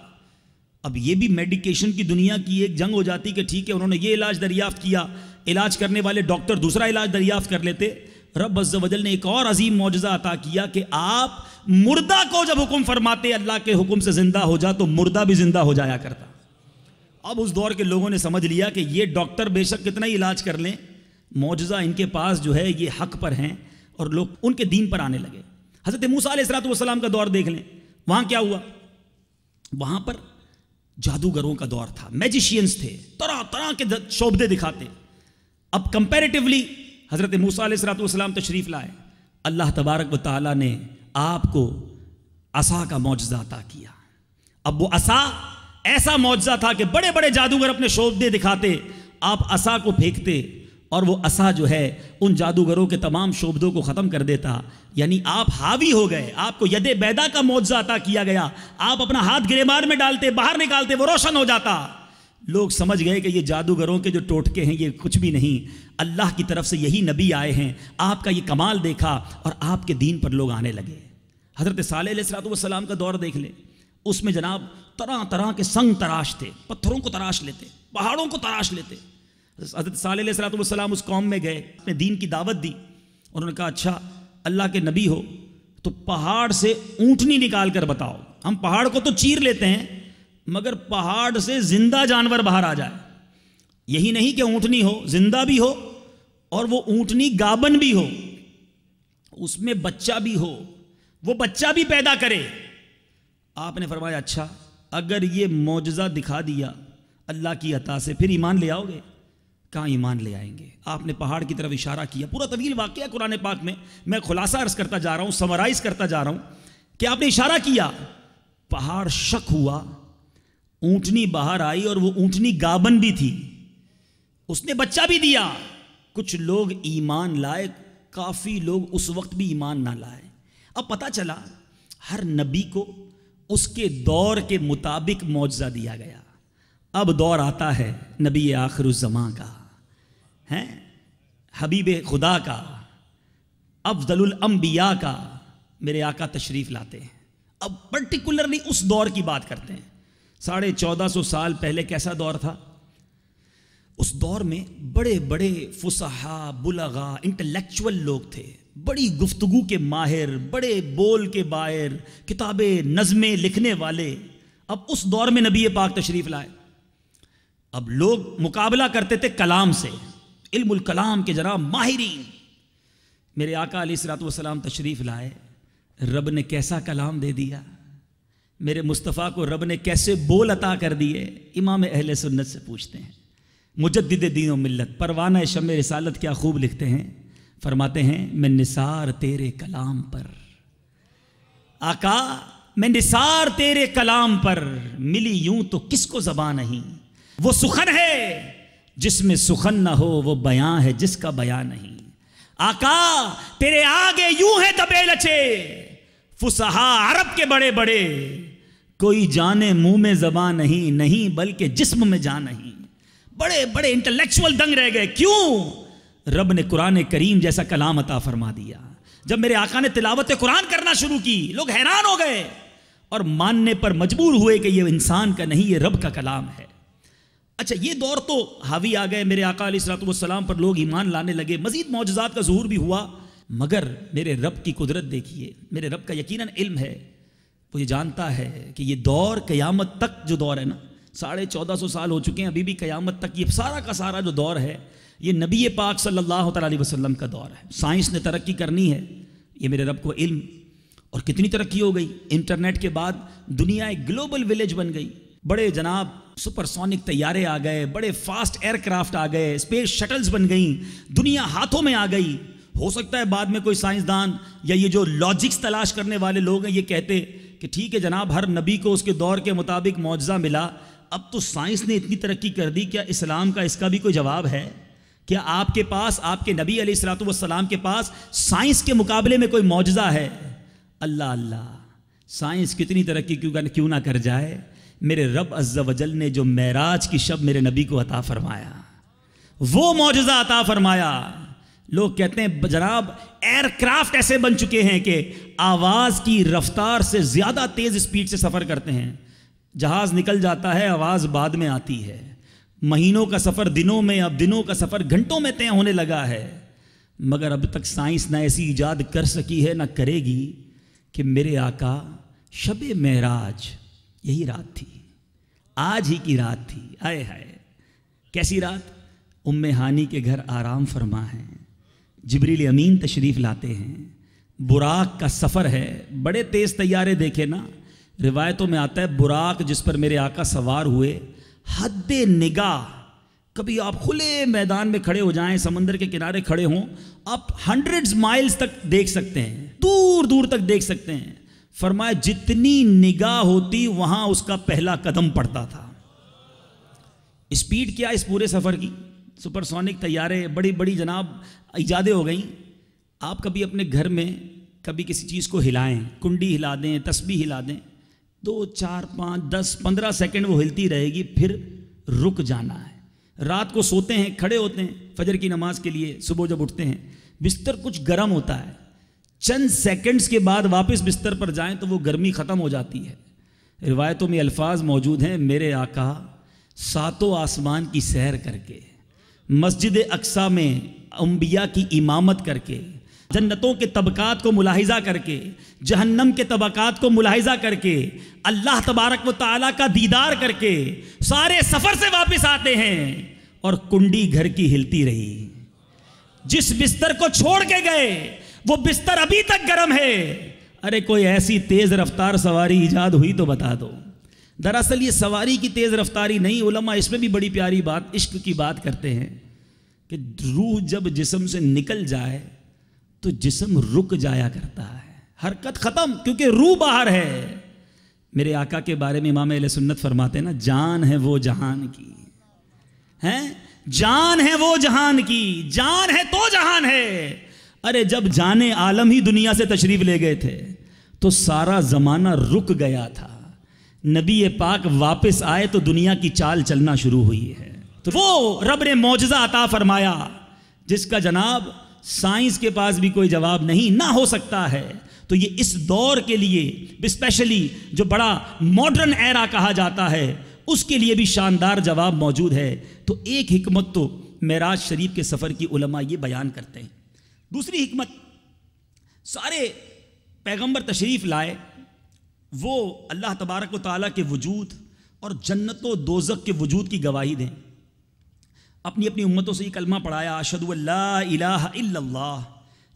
اب یہ بھی میڈیکیشن کی دنیا کی ایک جنگ ہو جاتی کہ ٹھیک ہے انہوں نے یہ علاج دریافت کیا، علاج کرنے والے ڈاکٹر دوسرا علاج دریافت کر لیتے. رب عز و جل نے ایک اور عظیم معجزہ عطا کیا کہ آپ مردہ کو جب حکم فرماتے اللہ کے حکم سے زندہ ہو جا تو مردہ بھی زندہ ہو جایا کرتا. اب اس دور کے لوگوں نے سمجھ لیا کہ یہ ڈاکٹر بے شک کتنا ہی علاج کر لیں، معجزہ ان کے پاس جو ہے یہ حق پر ہیں، اور لوگ ان کے دین پر آنے لگے. حضرت موسیٰ علیہ السلام کا دور دیکھ لیں، وہاں کیا ہوا؟ وہاں پر جادوگروں کا دور تھا، میجیشینز تھے، طرح طرح کے شعبدے دکھاتے. اب کمپیریٹیولی حضرت موسیٰ علیہ السلام تشریف لائے، اللہ تبارک و تعالیٰ نے آپ کو عصا کا معجزہ عطا کیا. اب وہ عصا ایسا معجزہ تھا کہ بڑے بڑے جادوگر اپنے شعبدے دکھاتے، آپ عصا کو پھینکتے اور وہ عصا جو ہے ان جادوگروں کے تمام شعبدوں کو ختم کر دیتا. یعنی آپ حاوی ہو گئے، آپ کو ید بیدا کا معجزہ عطا کیا گیا. آپ اپنا ہاتھ گریبان میں ڈالتے، باہر نکالتے، وہ روشن ہو جاتا. لوگ سمجھ گئے کہ یہ جادوگروں کے جو ٹوٹکے ہیں یہ کچھ بھی نہیں، اللہ کی طرف سے یہی نبی آئے ہیں. آپ کا یہ کمال دیکھا اور آپ کے دین پر لوگ آنے لگے. حضرت صالح علیہ السلام کا دور دیکھ لیں، اس میں جناب طرح طرح کے سنگ تراش تھے، پتھروں کو تراش لیتے، پہاڑوں کو تراش لیتے. حضرت صالح علیہ السلام اس قوم میں گئے، اپنے دین کی دعوت دی. انہوں نے کہا اچھا اللہ کے نبی ہو تو پہاڑ سے اونٹنی نکال کر بتاؤ. ہم پہاڑ کو تو چیر لیتے ہیں مگر پہاڑ سے زندہ جانور باہر آ جائے. یہی نہیں کہ اونٹنی ہو، زندہ بھی ہو، اور وہ اونٹنی گابن بھی ہو، اس میں بچہ بھی ہو، وہ بچہ بھی پیدا کرے. آپ نے فرمایا اچھا اگر یہ معجزہ دکھا دیا اللہ کی عطا سے پھر ایمان لے آؤ گے؟ کہاں ایمان لے آئیں گے. آپ نے پہاڑ کی طرف اشارہ کیا. پورا طویل واقعہ قرآن پاک میں خلاصہ عرض کرتا جا رہا ہوں، سمرائز کرتا جا رہا ہوں کہ آپ نے اشارہ کیا، پہاڑ شک ہوا، اونٹنی باہر آئی اور وہ اونٹنی گابن بھی تھی، اس نے بچہ بھی دیا. کچھ لوگ ایمان لائے، کافی لوگ اس وقت بھی ایمان نہ لائے. اب پتہ چلا ہر نبی کو اس کے دور کے مطابق معجزہ دیا گیا. اب دور آتا ہے نبی آخر الزمان کا، ہیں حبیب خدا کا، افضل الانبیاء کا. میرے آقا تشریف لاتے ہیں. اب پرٹیکولرلی اس دور کی بات کرتے ہیں. 1450 سال پہلے کیسا دور تھا؟ اس دور میں بڑے بڑے فصحاء، بلغاء، انٹلیکچول لوگ تھے، بڑی گفتگو کے ماہر، بڑے بول کے باہر، کتابیں نظمیں لکھنے والے. اب اس دور میں نبی پاک تشریف لائے. اب لوگ مقابلہ کرتے تھے کلام سے، علم الکلام کے جناب ماہرین. میرے آقا علیہ السلام تشریف لائے، رب نے کیسا کلام دے دیا، میرے مصطفیٰ کو رب نے کیسے بول عطا کر دیے. امام اہل سنت سے پوچھتے ہیں، مجدد دین و ملت، پروانہ شمع رسالت کیا خوب لکھتے ہیں، فرماتے ہیں میں نثار تیرے کلام پر، آقا میں نثار تیرے کلام پر، ملی یوں تو کس کو زبان نہیں. وہ سخن ہے جس میں سخن نہ ہو، وہ بیان ہے جس کا بیان نہیں. آقا تیرے آگے یوں ہے دبے لچے، فصحاء عرب کے بڑے بڑے، کوئی جانے منہ میں زبان نہیں، نہیں بلکہ جسم میں جان نہیں. بڑے بڑے انٹلیکچول دنگ رہ گئے. کیوں؟ رب نے قرآن کریم جیسا کلام عطا فرما دیا. جب میرے آقا نے تلاوت قرآن کرنا شروع کی لوگ حیران ہو گئے اور ماننے پر مجبور ہوئے کہ یہ انسان کا نہیں، یہ رب کا کلام ہے. اچھا یہ دور تو حاوی آ گئے، میرے آقا علیہ الصلوۃ والسلام پر لوگ ایمان لانے لگے، مزید معجزات کا ظہور بھی ہوا، مگر میرے رب کی قدرت دیکھیے، میرے رب کا یقیناً علم ہے، وہ یہ جانتا ہے کہ یہ دور قیامت تک جو دور ہے نا، 1450 سال ہو چکے ہیں، ابھی بھی قیامت تک یہ سارا کا سارا جو دور ہے یہ نبی پاک صلی اللہ تعالیٰ علیہ وسلم کا دور ہے۔ سائنس نے ترقی کرنی ہے، یہ میرے رب کو علم، اور کتنی ترقی ہو گئی، انٹرنیٹ کے بعد دنیا ایک گلوبل ولیج بن گئی، بڑے جناب سپر سونک طیارے آ گئے، بڑے فاسٹ ایئر کرافٹ آ گئے، اسپیس شٹلز بن گئیں، دنیا ہاتھوں میں آ گئی۔ ہو سکتا ہے بعد میں کوئی سائنسدان یا یہ جو لاجکس تلاش کرنے والے لوگ ہیں یہ کہتے کہ ٹھیک ہے جناب، ہر نبی کو اس کے دور کے مطابق معجزہ ملا، اب تو سائنس نے اتنی ترقی کر دی، کیا اسلام کا اس کا بھی کوئی جواب ہے؟ کیا آپ کے پاس، آپ کے نبی علیہ الصلوۃ والسلام کے پاس سائنس کے مقابلے میں کوئی معجزہ ہے؟ اللہ اللہ، سائنس کتنی ترقی کیوں نہ کر جائے، میرے رب عز و جل نے جو معراج کی شب میرے نبی کو عطا فرمایا، وہ معجزہ عطا فرمایا۔ لوگ کہتے ہیں جناب ایئر کرافٹ ایسے بن چکے ہیں کہ آواز کی رفتار سے زیادہ تیز اسپیڈ سے سفر کرتے ہیں، جہاز نکل جاتا ہے، آواز بعد میں آتی ہے، مہینوں کا سفر دنوں میں، اب دنوں کا سفر گھنٹوں میں طے ہونے لگا ہے، مگر اب تک سائنس نہ ایسی ایجاد کر سکی ہے، نہ کرے گی کہ میرے آقا شب معراج یہی رات تھی، آج ہی کی رات تھی، ہائے ہائے کیسی رات، ام ہانی کے گھر آرام فرما ہے، جبریل امین تشریف لاتے ہیں، براق کا سفر ہے، بڑے تیز طیارے دیکھے نا، روایتوں میں آتا ہے براق جس پر میرے آقا سوار ہوئے، حد نگاہ، کبھی آپ کھلے میدان میں کھڑے ہو جائیں، سمندر کے کنارے کھڑے ہوں، آپ 100 مائلز تک دیکھ سکتے ہیں، دور دور تک دیکھ سکتے ہیں۔ فرمایا جتنی نگاہ ہوتی وہاں اس کا پہلا قدم پڑتا تھا۔ اسپیڈ کیا اس پورے سفر کی، سپر سونک طیارے، بڑی بڑی جناب ایجادیں ہو گئیں۔ آپ کبھی اپنے گھر میں کبھی کسی چیز کو ہلائیں، کنڈی ہلا دیں، تسبیح ہلا دیں، 2 4 5 10 15 سیکنڈ وہ ہلتی رہے گی، پھر رک جانا ہے۔ رات کو سوتے ہیں، کھڑے ہوتے ہیں فجر کی نماز کے لیے، صبح جب اٹھتے ہیں بستر کچھ گرم ہوتا ہے، چند سیکنڈز کے بعد واپس بستر پر جائیں تو وہ گرمی ختم ہو جاتی ہے۔ روایتوں میں الفاظ موجود ہیں، میرے آقا 7 آسمان کی سیر کر کے، مسجد اقصیٰ میں انبیاء کی امامت کر کے، جنتوں کے طبقات کو ملاحظہ کر کے، جہنم کے طبقات کو ملاحظہ کر کے، اللہ تبارک و تعالیٰ کا دیدار کر کے سارے سفر سے واپس آتے ہیں، اور کنڈی گھر کی ہلتی رہی۔ جس بستر کو چھوڑ کے گئے وہ بستر ابھی تک گرم ہے۔ ارے کوئی ایسی تیز رفتار سواری ایجاد ہوئی تو بتا دو۔ دراصل یہ سواری کی تیز رفتاری نہیں، علماء اس میں بھی بڑی پیاری بات، عشق کی بات کرتے ہیں کہ روح جب جسم سے نکل جائے تو جسم رک جایا کرتا ہے، حرکت ختم، کیونکہ روح باہر ہے۔ میرے آقا کے بارے میں امام اہل سنت فرماتے ہیں نا، جان ہے وہ جہان کی، ہیں جان ہے وہ جہان کی، جان ہے تو جہان ہے۔ ارے جب جان عالم ہی دنیا سے تشریف لے گئے تھے تو سارا زمانہ رک گیا تھا، نبی پاک واپس آئے تو دنیا کی چال چلنا شروع ہوئی ہے۔ تو وہ رب نے معجزہ عطا فرمایا جس کا جناب سائنس کے پاس بھی کوئی جواب نہیں، نہ ہو سکتا ہے۔ تو یہ اس دور کے لیے اسپیشلی جو بڑا ماڈرن ایرا کہا جاتا ہے، اس کے لیے بھی شاندار جواب موجود ہے۔ تو ایک حکمت تو معراج شریف کے سفر کی علماء یہ بیان کرتے ہیں۔ دوسری حکمت، سارے پیغمبر تشریف لائے، وہ اللہ تبارک و تعالیٰ کے وجود اور جنت و دوزخ کے وجود کی گواہی دیں۔ اپنی اپنی امتوں سے یہ کلمہ پڑھایا، اشہدو ان لا الہ الا اللہ،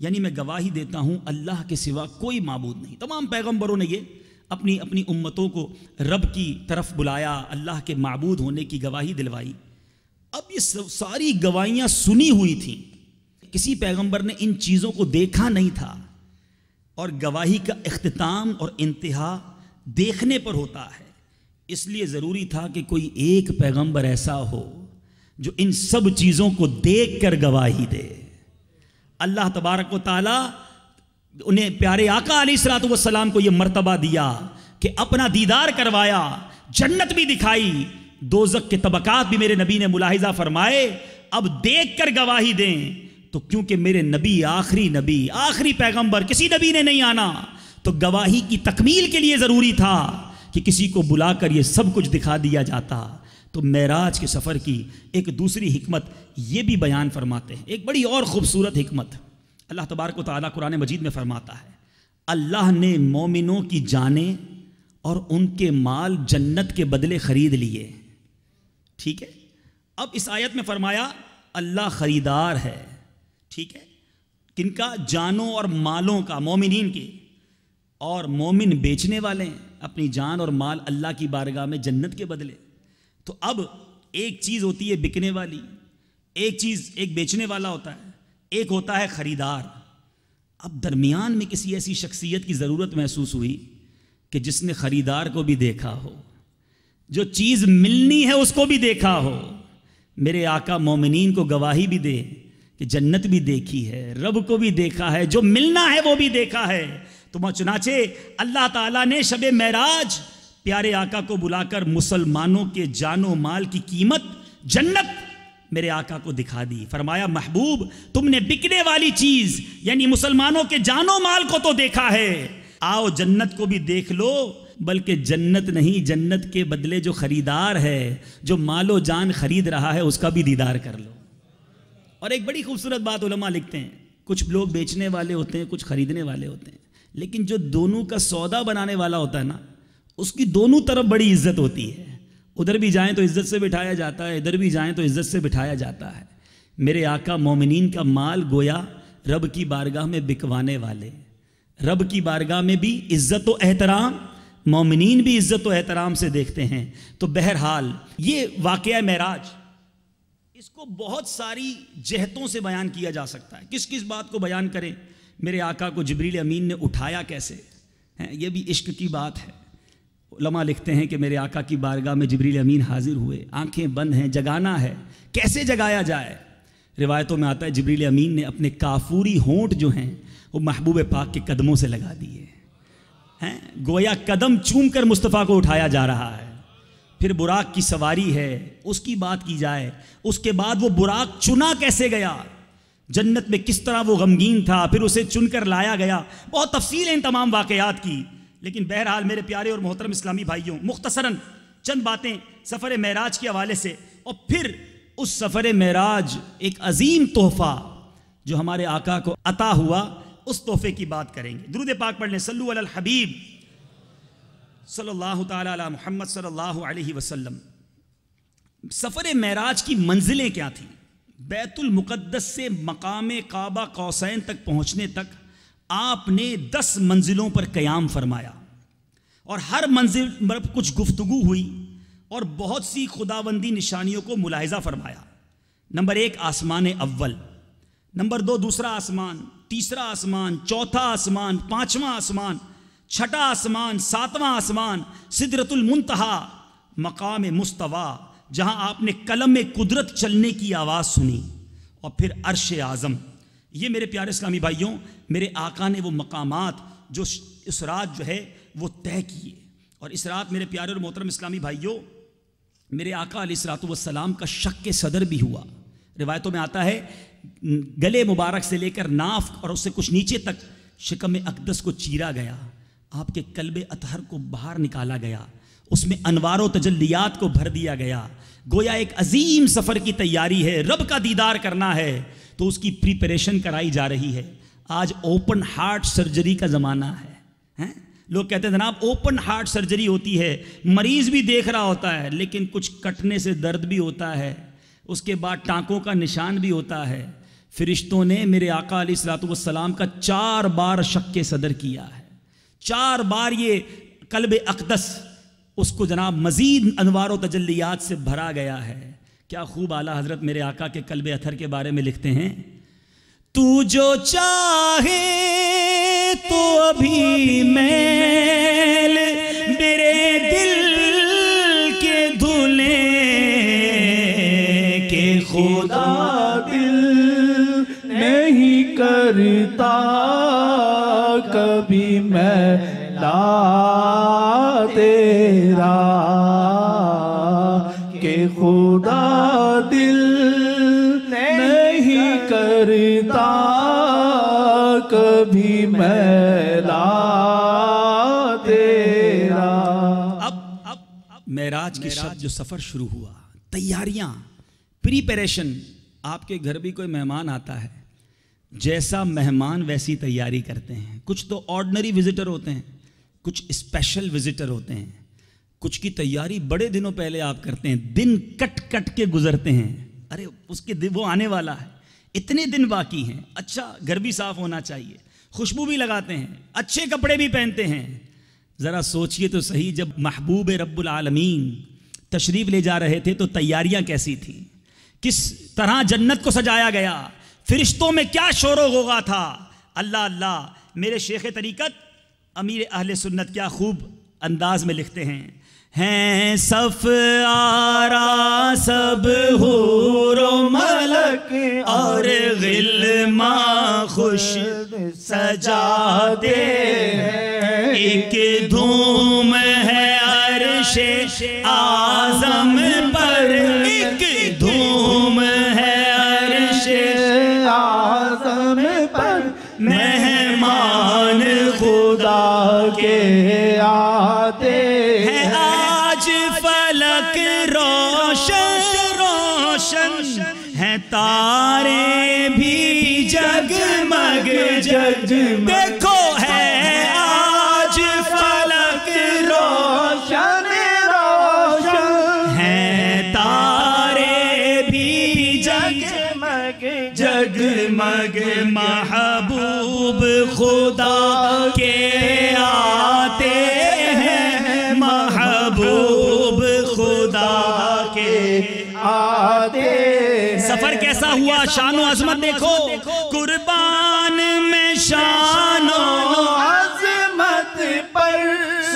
یعنی میں گواہی دیتا ہوں اللہ کے سوا کوئی معبود نہیں۔ تمام پیغمبروں نے یہ اپنی اپنی امتوں کو رب کی طرف بلایا، اللہ کے معبود ہونے کی گواہی دلوائی۔ اب یہ ساری گواہیاں سنی ہوئی تھیں، کسی پیغمبر نے ان چیزوں کو دیکھا نہیں تھا، اور گواہی کا اختتام اور انتہا دیکھنے پر ہوتا ہے۔ اس لیے ضروری تھا کہ کوئی ایک پیغمبر ایسا ہو جو ان سب چیزوں کو دیکھ کر گواہی دے۔ اللہ تبارک و تعالیٰ انہیں پیارے آقا علیہ الصلوۃ والسلام کو یہ مرتبہ دیا کہ اپنا دیدار کروایا، جنت بھی دکھائی، دوزخ کے طبقات بھی میرے نبی نے ملاحظہ فرمائے۔ اب دیکھ کر گواہی دیں، تو کیونکہ میرے نبی آخری پیغمبر، کسی نبی نے نہیں آنا، تو گواہی کی تکمیل کے لیے ضروری تھا کہ کسی کو بلا کر یہ سب کچھ دکھا دیا جاتا۔ تو معراج کے سفر کی ایک دوسری حکمت یہ بھی بیان فرماتے ہیں، ایک بڑی اور خوبصورت حکمت اللہ تبارک و تعالیٰ قرآن مجید میں فرماتا ہے، اللہ نے مومنوں کی جانیں اور ان کے مال جنت کے بدلے خرید لیے. ٹھیک ہے، اب اس آیت میں فرمایا اللہ خریدار ہے. ٹھیک ہے، کن کا؟ جانوں اور مالوں کا، مومنین کے. اور مومن بیچنے والے ہیں اپنی جان اور مال اللہ کی بارگاہ میں جنت کے بدلے. تو اب ایک چیز ہوتی ہے بکنے والی، ایک چیز ایک بیچنے والا ہوتا ہے، ایک ہوتا ہے خریدار. اب درمیان میں کسی ایسی شخصیت کی ضرورت محسوس ہوئی کہ جس نے خریدار کو بھی دیکھا ہو، جو چیز ملنی ہے اس کو بھی دیکھا ہو. میرے آقا مومنین کو گواہی بھی دے کہ جنت بھی دیکھی ہے، رب کو بھی دیکھا ہے، جو ملنا ہے وہ بھی دیکھا ہے. تو چنانچہ اللہ تعالیٰ نے شب معراج پیارے آقا کو بلا کر مسلمانوں کے جان و مال کی قیمت جنت میرے آقا کو دکھا دی. فرمایا محبوب تم نے بکنے والی چیز یعنی مسلمانوں کے جان و مال کو تو دیکھا ہے، آؤ جنت کو بھی دیکھ لو. بلکہ جنت نہیں، جنت کے بدلے جو خریدار ہے، جو مال و جان خرید رہا ہے، اس کا بھی دیدار کر لو. اور ایک بڑی خوبصورت بات علماء لکھتے ہیں، کچھ لوگ بیچنے والے ہوتے ہیں، کچھ خریدنے والے ہوتے ہیں، لیکن جو دونوں کا سودا بنانے والا ہوتا ہے نا، اس کی دونوں طرف بڑی عزت ہوتی ہے. ادھر بھی جائیں تو عزت سے بٹھایا جاتا ہے، ادھر بھی جائیں تو عزت سے بٹھایا جاتا ہے. میرے آقا مومنین کا مال گویا رب کی بارگاہ میں بکوانے والے، رب کی بارگاہ میں بھی عزت و احترام، مومنین بھی عزت و احترام سے دیکھتے ہیں. تو بہرحال یہ واقعہ معراج، اس کو بہت ساری جہتوں سے بیان کیا جا سکتا ہے. کس کس بات کو بیان کریں؟ میرے آقا کو جبریل امین نے اٹھایا کیسے، یہ بھی عشق کی بات ہے. علماء لکھتے ہیں کہ میرے آقا کی بارگاہ میں جبریل امین حاضر ہوئے، آنکھیں بند ہیں، جگانا ہے، کیسے جگایا جائے؟ روایتوں میں آتا ہے جبریل امین نے اپنے کافوری ہونٹ جو ہیں وہ محبوب پاک کے قدموں سے لگا دیے ہیں، گویا قدم چوم کر مصطفیٰ کو اٹھایا جا رہا ہے. پھر براق کی سواری ہے، اس کی بات کی جائے، اس کے بعد وہ براق چنا کیسے گیا، جنت میں کس طرح وہ غمگین تھا، پھر اسے چن کر لایا گیا. بہت تفصیل ہے ان تمام واقعات کی. لیکن بہرحال میرے پیارے اور محترم اسلامی بھائیوں، مختصراً چند باتیں سفر معراج کے حوالے سے، اور پھر اس سفر معراج ایک عظیم تحفہ جو ہمارے آقا کو عطا ہوا، اس تحفے کی بات کریں گے. درود پاک پڑھ لیں، صلو علی الحبیب صلی اللہ تعالی علی محمد صلی اللہ علیہ وسلم. سفر معراج کی منزلیں کیا تھیں؟ بیت المقدس سے مقام کعبہ قوسین تک پہنچنے تک آپ نے 10 منزلوں پر قیام فرمایا، اور ہر منزل پر کچھ گفتگو ہوئی اور بہت سی خداوندی نشانیوں کو ملاحظہ فرمایا. نمبر 1 آسمان اول، نمبر 2 دوسرا آسمان، تیسرا آسمان، چوتھا آسمان، 5واں آسمان، 6واں آسمان، 7واں آسمان، سدرۃ المنتہا، مقام مستوی جہاں آپ نے قلم قدرت چلنے کی آواز سنی، اور پھر عرش اعظم. یہ میرے پیارے اسلامی بھائیوں، میرے آقا نے وہ مقامات جو اس رات جو ہے وہ طے کیے. اور اس رات میرے پیارے اور محترم اسلامی بھائیوں، میرے آقا علیہ الصلوۃ والسلام کا شق صدر بھی ہوا. روایتوں میں آتا ہے گلے مبارک سے لے کر ناف اور اس سے کچھ نیچے تک شکم اقدس کو چیرا گیا، آپ کے قلب اطہر کو باہر نکالا گیا، اس میں انوار و تجلیات کو بھر دیا گیا. گویا ایک عظیم سفر کی تیاری ہے، رب کا دیدار کرنا ہے تو اس کی پریپریشن کرائی جا رہی ہے. آج اوپن ہارٹ سرجری کا زمانہ ہے. لوگ کہتے ہیں جناب اوپن ہارٹ سرجری ہوتی ہے، مریض بھی دیکھ رہا ہوتا ہے لیکن کچھ کٹنے سے درد بھی ہوتا ہے، اس کے بعد ٹانکوں کا نشان بھی ہوتا ہے. فرشتوں نے میرے آقا علیہ الصلوۃ والسلام کا 4 بار شق صدر کیا ہے، 4 بار یہ قلب اقدس اس کو جناب مزید انوار و تجلیات سے بھرا گیا ہے. کیا خوب اعلیٰ حضرت میرے آقا کے قلب اطہر کے بارے میں لکھتے ہیں، تو جو چاہے تو ابھی میل میرے دل کے دھلے کہ خدا دل نہیں کرتا کبھی میں لا تیرا، کہ خدا دل نہیں کرتا کبھی میں لا تیرا. اب معراج کی شب جو سفر شروع ہوا، تیاریاں، پریپریشن. آپ کے گھر بھی کوئی مہمان آتا ہے، جیسا مہمان ویسی تیاری کرتے ہیں. کچھ تو آرڈنری وزٹر ہوتے ہیں، کچھ اسپیشل وزٹر ہوتے ہیں. کچھ کی تیاری بڑے دنوں پہلے آپ کرتے ہیں، دن کٹ کٹ کے گزرتے ہیں. ارے اس کے وہ آنے والا ہے، اتنے دن باقی ہیں. اچھا گھر بھی صاف ہونا چاہیے، خوشبو بھی لگاتے ہیں، اچھے کپڑے بھی پہنتے ہیں. ذرا سوچئے تو صحیح، جب محبوب رب العالمین تشریف لے جا رہے تھے تو تیاریاں کیسی تھیں، کس طرح جنت کو سجایا گیا، فرشتوں میں کیا شور و غوغا تھا. اللہ اللہ. میرے شیخ طریقت امیر اہل سنت کیا خوب انداز میں لکھتے ہیں صف آرا سب حور و ملک اور غلماں خوش سجاتے ہیں، ایک دھوم ہے عرش اعظم پر، ایک دھوم ہے عرش اعظم پر، مہمان خدا کے آتے ہیں. آج فلک روشن روشن ہیں، تارے بھی جگمگ جگمگ. دیکھو ہے آج فلک روشن روشن ہیں، تارے بھی جگمگ جگمگ. محبوب خدا کے آتے ہیں، محبوب خدا کے آتے. سفر کیسا ہوا، شان و عظمت دیکھو. قربان میں شان و عظمت پر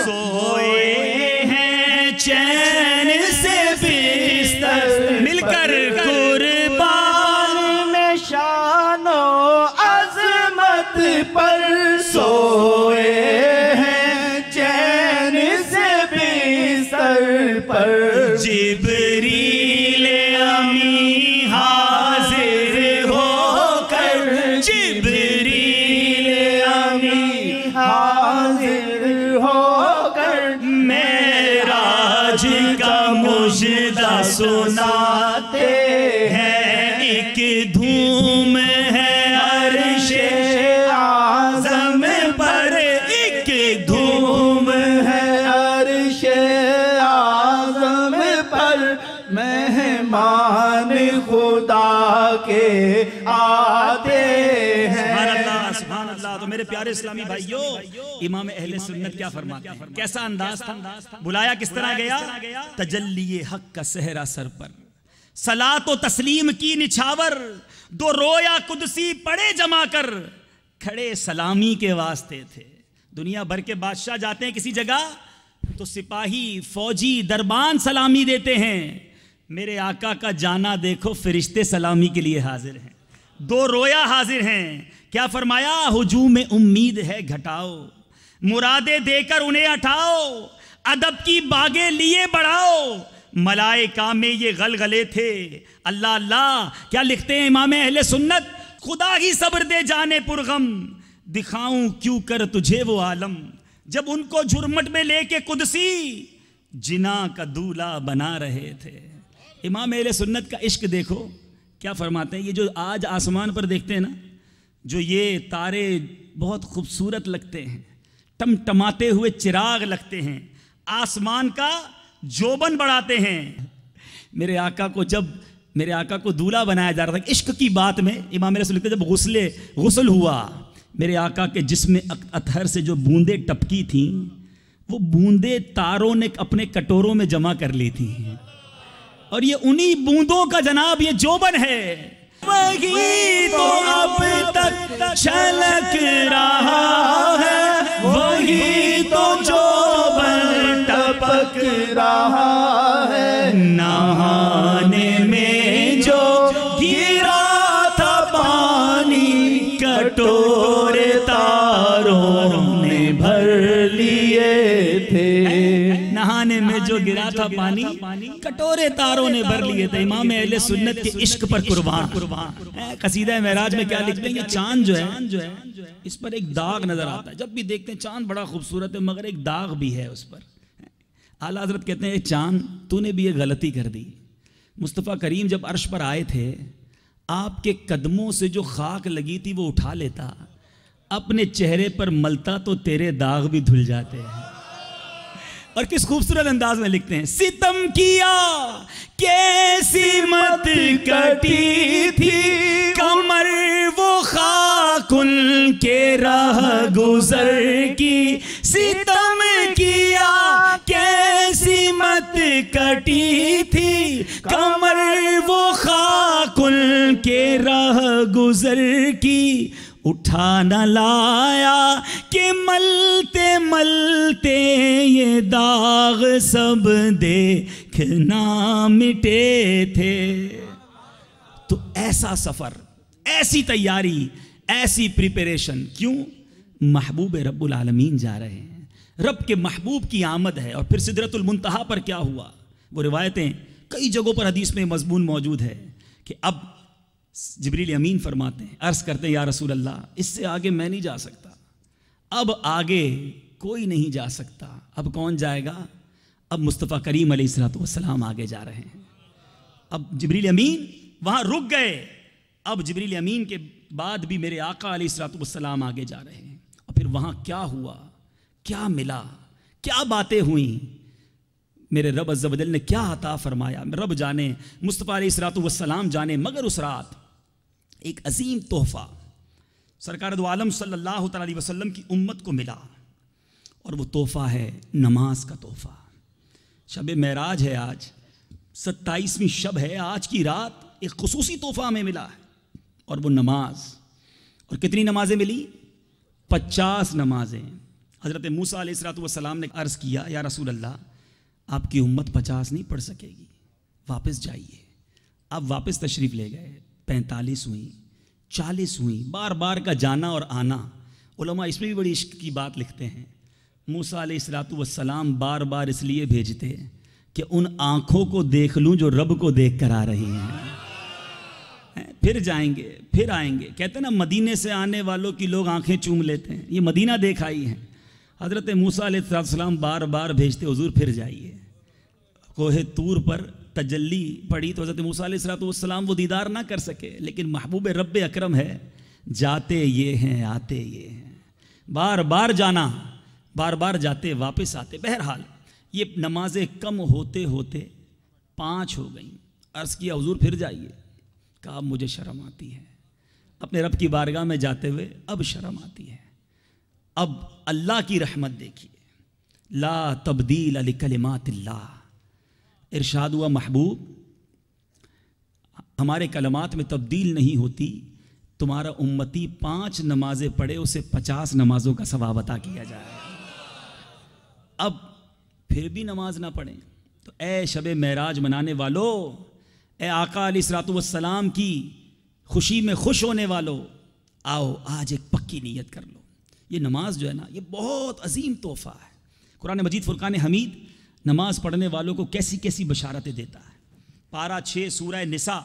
سوئے ہیں چین سے بستر مل کر. قربان میں شان و عظمت پر سوئے ہیں چین سے بستر پر. جبریل امی حاضر ہو کر، جبریل امی حاضر ہو کر معراج کا مژدہ سناتے ہیں. ایک دھوم ہے عرش اعظم پر، ایک دھوم ہے عرش اعظم پر، مہمان خدا کے آتے ہیں. سبحان اللہ سبحان اللہ. تو میرے پیارے اسلامی بھائیوں، امام اہل سنت کیا فرماتے ہیں، کیسا انداز تھا. بلایا کس طرح گیا، تجلی حق کا صحرا سر پر، صلاۃ و تسلیم کی نچھاور، دو رویا قدسی پڑے جما کر، کھڑے سلامی کے واسطے تھے. دنیا بھر کے بادشاہ جاتے ہیں کسی جگہ تو سپاہی فوجی دربان سلامی دیتے ہیں. میرے آقا کا جانا دیکھو، فرشتے سلامی کے لیے حاضر ہیں، دو رویا حاضر ہیں. کیا فرمایا، ہجوم امید ہے گھٹاؤ، مرادیں دے کر انہیں اٹھاؤ، ادب کی باغیں لیے بڑھاؤ. ملائکہ میں یہ غلغلے تھے. اللہ اللہ. کیا لکھتے ہیں امام اہل سنت، خدا ہی صبر دے جانے پرغم، دکھاؤں کیوں کر تجھے وہ عالم. جب ان کو جھرمٹ میں لے کے قدسی جنا کا دولہا بنا رہے تھے. امام اہل سنت کا عشق دیکھو کیا فرماتے ہیں. یہ جو آج آسمان پر دیکھتے ہیں نا، جو یہ تارے بہت خوبصورت لگتے ہیں، ٹمٹماتے ہوئے چراغ لگتے ہیں، آسمان کا جوبن بڑھاتے ہیں. میرے آقا کو جب میرے آقا کو دولہا بنایا جا رہا تھا، عشق کی بات میں امام رسول لکھتے ہیں جب غسل ہوا، میرے آقا کے جسم اطہر سے جو بوندیں ٹپکی تھیں، وہ بوندیں تاروں نے اپنے کٹوروں میں جمع کر لی تھیں، اور یہ انہی بوندوں کا جناب یہ جوبن ہے. وہی تو اب تک چھلک رہا ہے، وہی تو جوبن ٹپک رہا ہے. نہانے میں جو گرا تھا پانی، کٹورے تاروں نے بھر لیے تھے. نہانے میں جو گرا تھا پانی، کٹورے تاروں نے بھر لیے تھے. امام اہل سنت کے عشق پر قربان. قصیدہ معراج میں کیا لکھتے ہیں، یہ چاند جو ہے اس پر ایک داغ نظر آتا ہے. جب بھی دیکھتے ہیں چاند بڑا خوبصورت ہے، مگر ایک داغ بھی ہے اس پر. اعلیٰ حضرت کہتے ہیں، چاند تو نے بھی یہ غلطی کر دی، مصطفیٰ کریم جب عرش پر آئے تھے آپ کے قدموں سے جو خاک لگی تھی وہ اٹھا لیتا, اپنے چہرے پر ملتا تو تیرے داغ بھی دھل جاتے ہیں. اور کس خوبصورت انداز میں لکھتے ہیں, ستم کیا کیسی مت کٹی تھی کمر وہ خاک ان کے راہ گزر کی, ستم کیا کیسی مت کٹی تھی کمر وہ خاک ان کے راہ گزر کی, اٹھا نہ لایا کہ ملتے ملتے یہ داغ سب دیکھنا مٹے تھے. تو ایسا سفر, ایسی تیاری, ایسی پریپریشن کیوں؟ محبوب رب العالمین جا رہے ہیں, رب کے محبوب کی آمد ہے. اور پھر سدرۃ المنتہا پر کیا ہوا, وہ روایتیں کئی جگہوں پر حدیث میں مضمون موجود ہے کہ اب جبریل امین فرماتے ہیں, عرض کرتے ہیں یا رسول اللہ اس سے آگے میں نہیں جا سکتا, اب آگے کوئی نہیں جا سکتا. اب کون جائے گا؟ اب مصطفیٰ کریم علیہ السلام آگے جا رہے ہیں. اب جبریل امین وہاں رک گئے, اب جبریل امین کے بعد بھی میرے آقا علیہ السلام آگے جا رہے ہیں. اور پھر وہاں کیا ہوا, کیا ملا, کیا باتیں ہوئیں, میرے رب عز و جل نے کیا عطا فرمایا, رب جانے, مصطفیٰ علیہ السلام جانے. مگر اس رات ایک عظیم تحفہ سرکار دو عالم صلی اللہ تعالی علیہ وسلم کی امت کو ملا, اور وہ تحفہ ہے نماز کا تحفہ. شب معراج ہے آج, 27ویں شب ہے, آج کی رات ایک خصوصی تحفہ ہمیں ملا ہے, اور وہ نماز. اور کتنی نمازیں ملی؟ 50 نمازیں. حضرت موسیٰ علیہ السلام نے عرض کیا یا رسول اللہ آپ کی امت 50 نہیں پڑھ سکے گی, واپس جائیے. اب واپس تشریف لے گئے, 45 ہوئیں, 40 ہوئیں, بار بار کا جانا اور آنا. علماء اس میں بھی بڑی عشق کی بات لکھتے ہیں, موسیٰ علیہ السلام بار بار اس لیے بھیجتے کہ ان آنکھوں کو دیکھ لوں جو رب کو دیکھ کر آ رہی ہیں, پھر جائیں گے پھر آئیں گے. کہتے ہیں نا مدینے سے آنے والوں کی لوگ آنکھیں چوم لیتے ہیں, یہ مدینہ دیکھ آئی ہیں. حضرت موسیٰ علیہ السلام بار بار بھیجتے حضور پھر جائیے. کوہ طور پر تجلی پڑی تو حضرت موسیٰ علیہ السلام وہ دیدار نہ کر سکے, لیکن محبوب رب اکرم ہے, جاتے یہ ہیں آتے یہ ہیں, بار بار جانا, بار بار جاتے واپس آتے. بہرحال یہ نمازیں کم ہوتے ہوتے 5 ہو گئیں. عرض کیا حضور پھر جائیے. کہا مجھے شرم آتی ہے, اپنے رب کی بارگاہ میں جاتے ہوئے اب شرم آتی ہے. اب اللہ کی رحمت دیکھیے, لا تبدیل لکلمات اللہ. ارشاد ہوا محبوب ہمارے کلمات میں تبدیل نہیں ہوتی, تمہارا امتی 5 نمازیں پڑھے اسے 50 نمازوں کا ثواب عطا کیا جائے. اب پھر بھی نماز نہ پڑھیں تو اے شب معراج منانے والو, اے آقا علیہ السلام کی خوشی میں خوش ہونے والو, آؤ آج ایک پکی نیت کر لو. یہ نماز جو ہے نا یہ بہت عظیم تحفہ ہے. قرآن مجید فرقان حمید نماز پڑھنے والوں کو کیسی کیسی بشارتیں دیتا ہے. پارہ 6 سورہ نساء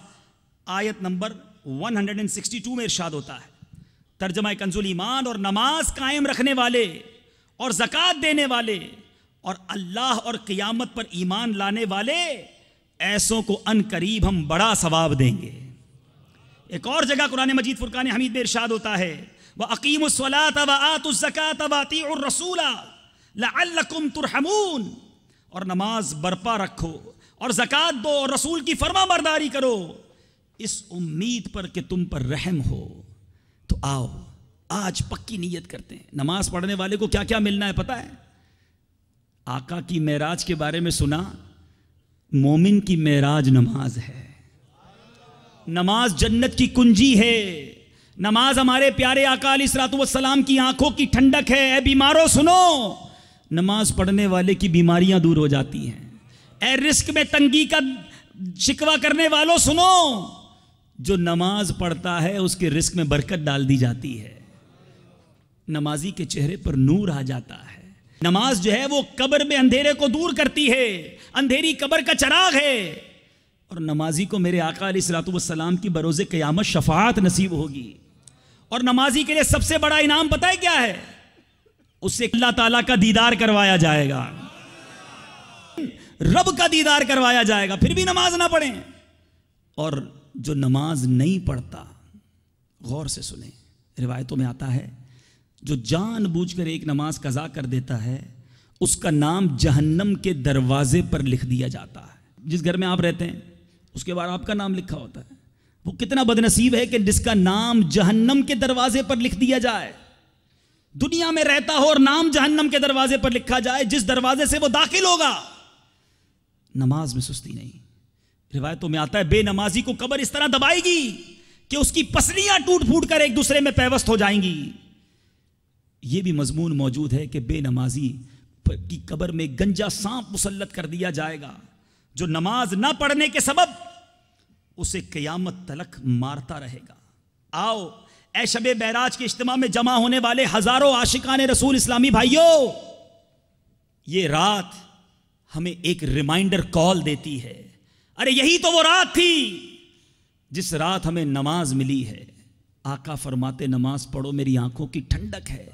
آیت نمبر 162 میں ارشاد ہوتا ہے, ترجمہ کنز الایمان, اور نماز قائم رکھنے والے اور زکوٰۃ دینے والے اور اللہ اور قیامت پر ایمان لانے والے ایسوں کو ان قریب ہم بڑا ثواب دیں گے. ایک اور جگہ قرآن مجید فرقان حمید میں ارشاد ہوتا ہے وَأَقِيمُوا الصَّلَاةَ وَآتُوا الزَّكَاةَ وَأَطِيعُوا الرَّسُولَ لَعَلَّكُمْ تُرْحَمُونَ. اور نماز برپا رکھو اور زکوٰۃ دو اور رسول کی فرما برداری کرو اس امید پر کہ تم پر رحم ہو. تو آؤ آج پکی نیت کرتے ہیں. نماز پڑھنے والے کو کیا کیا ملنا ہے پتہ ہے؟ آقا کی معراج کے بارے میں سنا, مومن کی معراج نماز ہے. نماز جنت کی کنجی ہے. نماز ہمارے پیارے آقا علیہ السلام کی آنکھوں کی ٹھنڈک ہے. اے بیماروں سنو, نماز پڑھنے والے کی بیماریاں دور ہو جاتی ہیں. اے رزق میں تنگی کا شکوہ کرنے والوں سنو, جو نماز پڑھتا ہے اس کے رزق میں برکت ڈال دی جاتی ہے. نمازی کے چہرے پر نور آ جاتا ہے. نماز جو ہے وہ قبر میں اندھیرے کو دور کرتی ہے, اندھیری قبر کا چراغ ہے. اور نمازی کو میرے آقا علیہ السلام کی بروز قیامت شفاعت نصیب ہوگی. اور نمازی کے لیے سب سے بڑا انعام پتہ ہے کیا ہے؟ اس سے اللہ تعالیٰ کا دیدار کروایا جائے گا, رب کا دیدار کروایا جائے گا. پھر بھی نماز نہ پڑھیں. اور جو نماز نہیں پڑھتا، غور سے سنیں، روایتوں میں آتا ہے جو جان بوجھ کر ایک نماز قضا کر دیتا ہے اس کا نام جہنم کے دروازے پر لکھ دیا جاتا ہے۔ جس گھر میں آپ رہتے ہیں اس کے بعد آپ کا نام لکھا ہوتا ہے، وہ کتنا بد نصیب ہے کہ جس کا نام جہنم کے دروازے پر لکھ دیا جائے۔ دنیا میں رہتا ہو اور نام جہنم کے دروازے پر لکھا جائے، جس دروازے سے وہ داخل ہوگا۔ نماز میں سستی نہیں۔ روایتوں میں آتا ہے بے نمازی کو قبر اس طرح دبائے گی کہ اس کی پسلیاں ٹوٹ پھوٹ کر ایک دوسرے میں پیوست ہو جائیں گی۔ یہ بھی مضمون موجود ہے کہ بے نمازی کی قبر میں گنجا سانپ مسلط کر دیا جائے گا جو نماز نہ پڑھنے کے سبب اسے قیامت تلک مارتا رہے گا۔ آؤ اے شب معراج کے اجتماع میں جمع ہونے والے ہزاروں عاشقان رسول اسلامی بھائیوں، یہ رات ہمیں ایک ریمائنڈر کال دیتی ہے۔ ارے یہی تو وہ رات تھی جس رات ہمیں نماز ملی ہے۔ آقا فرماتے نماز پڑھو میری آنکھوں کی ٹھنڈک ہے،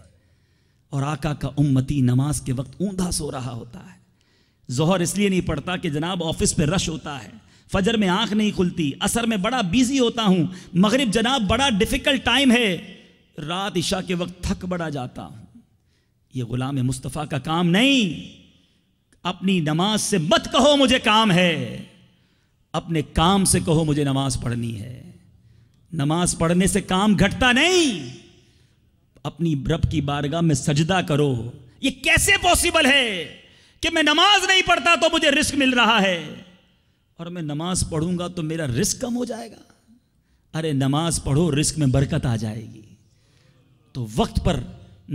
اور آقا کا امتی نماز کے وقت اوندھا سو رہا ہوتا ہے۔ ظہر اس لیے نہیں پڑھتا کہ جناب آفس پہ رش ہوتا ہے، فجر میں آنکھ نہیں کھلتی، عصر میں بڑا بیزی ہوتا ہوں، مغرب جناب بڑا ڈیفیکلٹ ٹائم ہے، رات عشاء کے وقت تھک بڑا جاتا ہوں۔ یہ غلام مصطفیٰ کا کام نہیں۔ اپنی نماز سے مت کہو مجھے کام ہے، اپنے کام سے کہو مجھے نماز پڑھنی ہے۔ نماز پڑھنے سے کام گھٹتا نہیں، اپنی رب کی بارگاہ میں سجدہ کرو۔ یہ کیسے پاسبل ہے کہ میں نماز نہیں پڑھتا تو مجھے رزق مل رہا ہے، اور میں نماز پڑھوں گا تو میرا رزق کم ہو جائے گا؟ ارے نماز پڑھو، رزق میں برکت آ جائے گی۔ تو وقت پر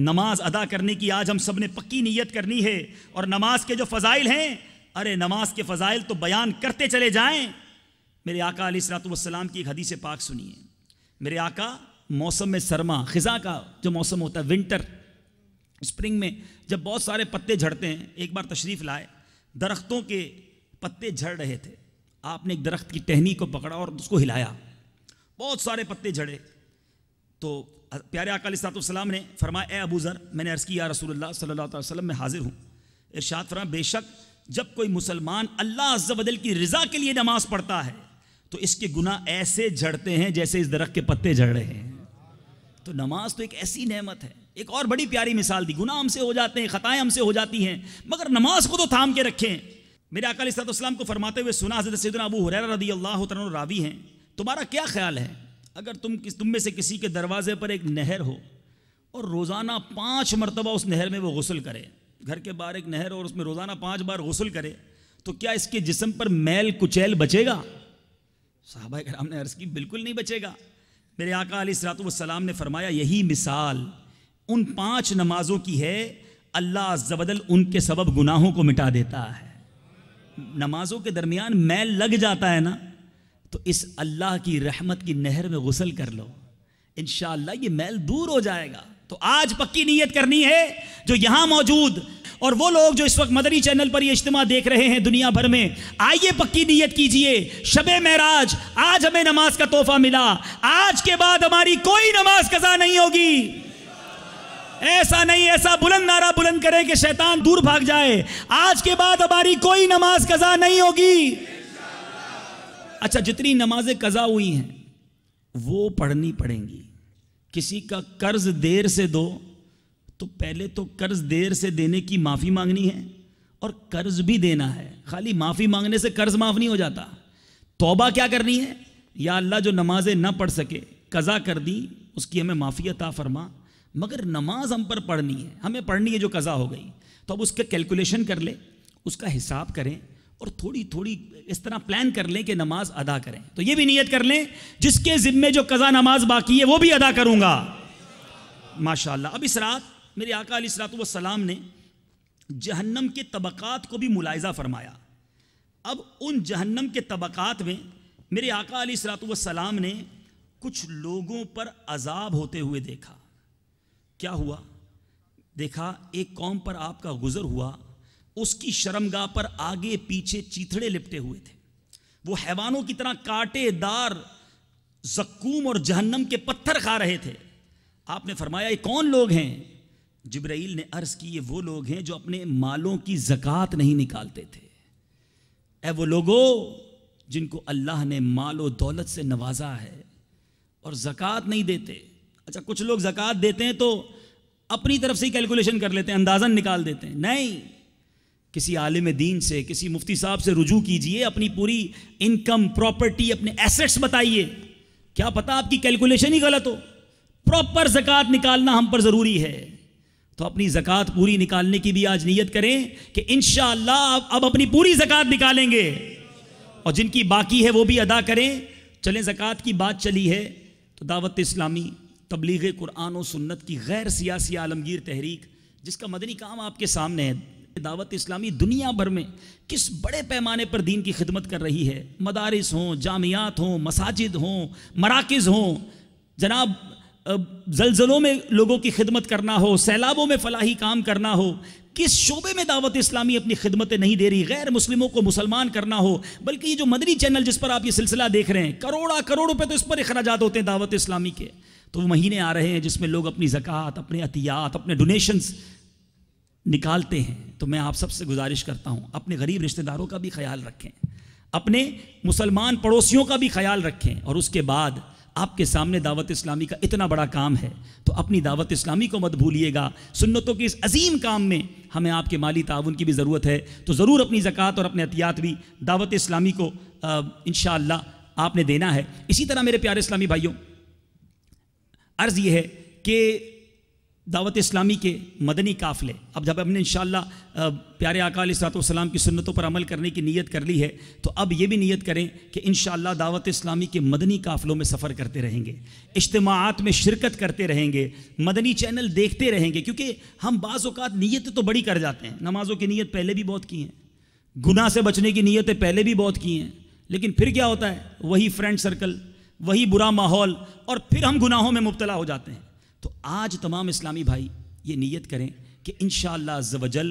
نماز ادا کرنے کی آج ہم سب نے پکی نیت کرنی ہے۔ اور نماز کے جو فضائل ہیں، ارے نماز کے فضائل تو بیان کرتے چلے جائیں۔ میرے آقا علیہ الصلوۃ والسلام کی ایک حدیث پاک سنیے۔ میرے آقا موسم میں سرما خزاں کا جو موسم ہوتا ہے، ونٹر اسپرنگ میں جب بہت سارے پتے جھڑتے ہیں، ایک بار تشریف لائے، درختوں کے پتے جھڑ رہے تھے۔ آپ نے ایک درخت کی ٹہنی کو پکڑا اور اس کو ہلایا، بہت سارے پتے جھڑے۔ تو پیارے آقا علیہ الصلوۃ والسلام نے فرمایا اے ابو ذر، میں نے عرض کی یا رسول اللہ صلی اللہ علیہ وسلم میں حاضر ہوں۔ ارشاد فرمایا بے شک جب کوئی مسلمان اللہ عز و جل کی رضا کے لیے نماز پڑھتا ہے تو اس کے گناہ ایسے جھڑتے ہیں جیسے اس درخت کے پتے جھڑ رہے ہیں۔ تو نماز تو ایک ایسی نعمت ہے۔ ایک اور بڑی پیاری مثال دی، گناہ ہم سے ہو جاتے ہیں، خطائیں ہم سے ہو جاتی ہیں، مگر نماز کو تو تھام کے رکھیں۔ میرے آقا علیہ الصلوۃ والسلام کو فرماتے ہوئے سنا، حضرت سیدنا ابو ہریرہ رضی اللہ تعالیٰ عنہ راوی ہیں، تمہارا کیا خیال ہے اگر تم میں سے کسی کے دروازے پر ایک نہر ہو اور روزانہ 5 مرتبہ اس نہر میں وہ غسل کرے، گھر کے باہر ایک نہر اور اس میں روزانہ 5 بار غسل کرے، تو کیا اس کے جسم پر میل کچیل بچے گا؟ صحابہ کرام نے عرض کی بالکل نہیں بچے گا۔ میرے آقا علیہ الصلوۃ والسلام نے فرمایا یہی مثال ان 5 نمازوں کی ہے، اللہ عز و جل ان کے سبب گناہوں کو مٹا دیتا ہے۔ نمازوں کے درمیان میل لگ جاتا ہے نا، تو اس اللہ کی رحمت کی نہر میں غسل کر لو، انشاءاللہ یہ میل دور ہو جائے گا۔ تو آج پکی نیت کرنی ہے جو یہاں موجود اور وہ لوگ جو اس وقت مدنی چینل پر یہ اجتماع دیکھ رہے ہیں دنیا بھر میں، آئیے پکی نیت کیجئے، شب معراج آج ہمیں نماز کا تحفہ ملا، آج کے بعد ہماری کوئی نماز قضا نہیں ہوگی۔ ایسا نہیں، ایسا بلند نعرہ بلند کریں کہ شیطان دور بھاگ جائے، آج کے بعد ہماری کوئی نماز قضا نہیں ہوگی۔ اچھا، جتنی نمازیں قضا ہوئی ہیں وہ پڑھنی پڑیں گی۔ کسی کا قرض دیر سے دو تو پہلے تو قرض دیر سے دینے کی معافی مانگنی ہے اور قرض بھی دینا ہے۔ خالی معافی مانگنے سے قرض معاف نہیں ہو جاتا۔ توبہ کیا کرنی ہے؟ یا اللہ جو نمازیں نہ پڑھ سکے قضا کر دی، اس کی ہمیں معافی عطا فرما، مگر نماز ہم پر پڑھنی ہے، ہمیں پڑھنی ہے جو قضا ہو گئی، تو اب اس کا کیلکولیشن کر لیں، اس کا حساب کریں اور تھوڑی تھوڑی اس طرح پلان کر لیں کہ نماز ادا کریں۔ تو یہ بھی نیت کر لیں جس کے ذمے جو قضا نماز باقی ہے وہ بھی ادا کروں گا ماشاءاللہ۔ اب اس رات میرے آقا علیہ الصلوۃ والسلام نے جہنم کے طبقات کو بھی ملاحظہ فرمایا۔ اب ان جہنم کے طبقات میں میرے آقا علیہ الصلوۃ والسلام نے کچھ لوگوں پر عذاب ہوتے ہوئے دیکھا۔ کیا ہوا؟ دیکھا ایک قوم پر آپ کا گزر ہوا، اس کی شرمگاہ پر آگے پیچھے چیتھڑے لپٹے ہوئے تھے، وہ حیوانوں کی طرح کانٹے دار زقوم اور جہنم کے پتھر کھا رہے تھے۔ آپ نے فرمایا یہ کون لوگ ہیں؟ جبرائیل نے عرض کی یہ وہ لوگ ہیں جو اپنے مالوں کی زکوٰۃ نہیں نکالتے تھے۔ اے وہ لوگو جن کو اللہ نے مال و دولت سے نوازا ہے اور زکوٰۃ نہیں دیتے. اچھا کچھ لوگ زکوٰۃ دیتے ہیں تو اپنی طرف سے ہی کیلکولیشن کر لیتے ہیں, اندازاً نکال دیتے ہیں. نہیں, کسی عالم دین سے, کسی مفتی صاحب سے رجوع کیجئے, اپنی پوری انکم, پراپرٹی, اپنے ایسٹس بتائیے. کیا پتہ آپ کی کیلکولیشن ہی غلط ہو. پراپر زکوٰۃ نکالنا ہم پر ضروری ہے. تو اپنی زکوٰۃ پوری نکالنے کی بھی آج نیت کریں کہ انشاءاللہ اب اپنی پوری زکوٰۃ نکالیں گے, اور جن کی باقی ہے وہ بھی ادا کریں. چلیں زکوٰۃ کی بات چلی ہے تو دعوت اسلامی تبلیغ قرآن و سنت کی غیر سیاسی عالمگیر تحریک, جس کا مدنی کام آپ کے سامنے ہے. دعوت اسلامی دنیا بھر میں کس بڑے پیمانے پر دین کی خدمت کر رہی ہے. مدارس ہوں, جامعات ہوں, مساجد ہوں, مراکز ہوں, جناب زلزلوں میں لوگوں کی خدمت کرنا ہو, سیلابوں میں فلاحی کام کرنا ہو, کس شعبے میں دعوت اسلامی اپنی خدمتیں نہیں دے رہی. غیر مسلموں کو مسلمان کرنا ہو, بلکہ یہ جو مدنی چینل جس پر آپ یہ سلسلہ دیکھ رہے ہیں, کروڑ روپے تو اس پر اخراجات ہوتے ہیں دعوت اسلامی کے. تو وہ مہینے آ رہے ہیں جس میں لوگ اپنی زکوٰۃ, اپنے عطیات, اپنے ڈونیشنز نکالتے ہیں. تو میں آپ سب سے گزارش کرتا ہوں اپنے غریب رشتہ داروں کا بھی خیال رکھیں, اپنے مسلمان پڑوسیوں کا بھی خیال رکھیں. اور اس کے بعد آپ کے سامنے دعوت اسلامی کا اتنا بڑا کام ہے تو اپنی دعوت اسلامی کو مت بھولیے گا. سنتوں کے اس عظیم کام میں ہمیں آپ کے مالی تعاون کی بھی ضرورت ہے. تو ضرور اپنی زکوٰۃ اور اپنے عطیات بھی دعوت اسلامی کو انشاءاللہ آپ نے دینا ہے. اسی طرح میرے پیارے اسلامی بھائیوں, عرض یہ ہے کہ دعوت اسلامی کے مدنی قافلے, اب جب ہم نے انشاءاللہ پیارے آقا علیہ الصلوۃ والسلام کی سنتوں پر عمل کرنے کی نیت کر لی ہے, تو اب یہ بھی نیت کریں کہ انشاءاللہ دعوت اسلامی کے مدنی قافلوں میں سفر کرتے رہیں گے, اجتماعات میں شرکت کرتے رہیں گے, مدنی چینل دیکھتے رہیں گے. کیونکہ ہم بعض اوقات نیت تو بڑی کر جاتے ہیں, نمازوں کی نیت پہلے بھی بہت کی ہیں, گناہ سے بچنے کی نیتیں پہلے بھی بہت کی ہیں, لیکن پھر کیا ہوتا ہے, وہی فرینڈ سرکل, وہی برا ماحول, اور پھر ہم گناہوں میں مبتلا ہو جاتے ہیں. تو آج تمام اسلامی بھائی یہ نیت کریں کہ انشاءاللہ عز و جل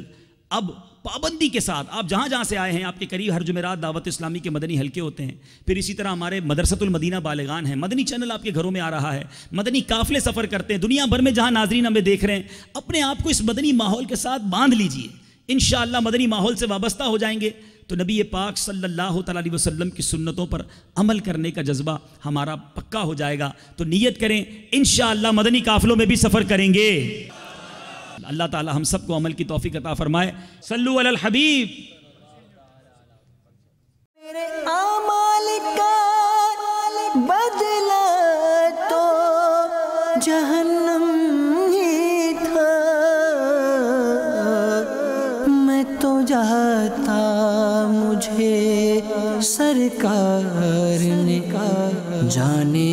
اب پابندی کے ساتھ, آپ جہاں جہاں سے آئے ہیں, آپ کے قریب ہر جمعرات دعوت اسلامی کے مدنی حلقے ہوتے ہیں, پھر اسی طرح ہمارے مدرسۃ المدینہ بالغان ہیں, مدنی چینل آپ کے گھروں میں آ رہا ہے, مدنی قافلے سفر کرتے ہیں دنیا بھر میں, جہاں ناظرین ہمیں دیکھ رہے ہیں, اپنے آپ کو اس مدنی ماحول کے ساتھ باندھ لیجئے. انشاءاللہ مدنی ماحول سے وابستہ ہو جائیں گے تو نبی پاک صلی اللہ تعالیٰ علیہ وسلم کی سنتوں پر عمل کرنے کا جذبہ ہمارا پکا ہو جائے گا. تو نیت کریں انشاءاللہ مدنی قافلوں میں بھی سفر کریں گے. اللہ تعالی ہم سب کو عمل کی توفیق عطا فرمائے. صلو علی الحبیب. میرے اعمال کا بدلہ تو جہنم ہی تھا, میں تو جاتا مجھے سرکار نے جانے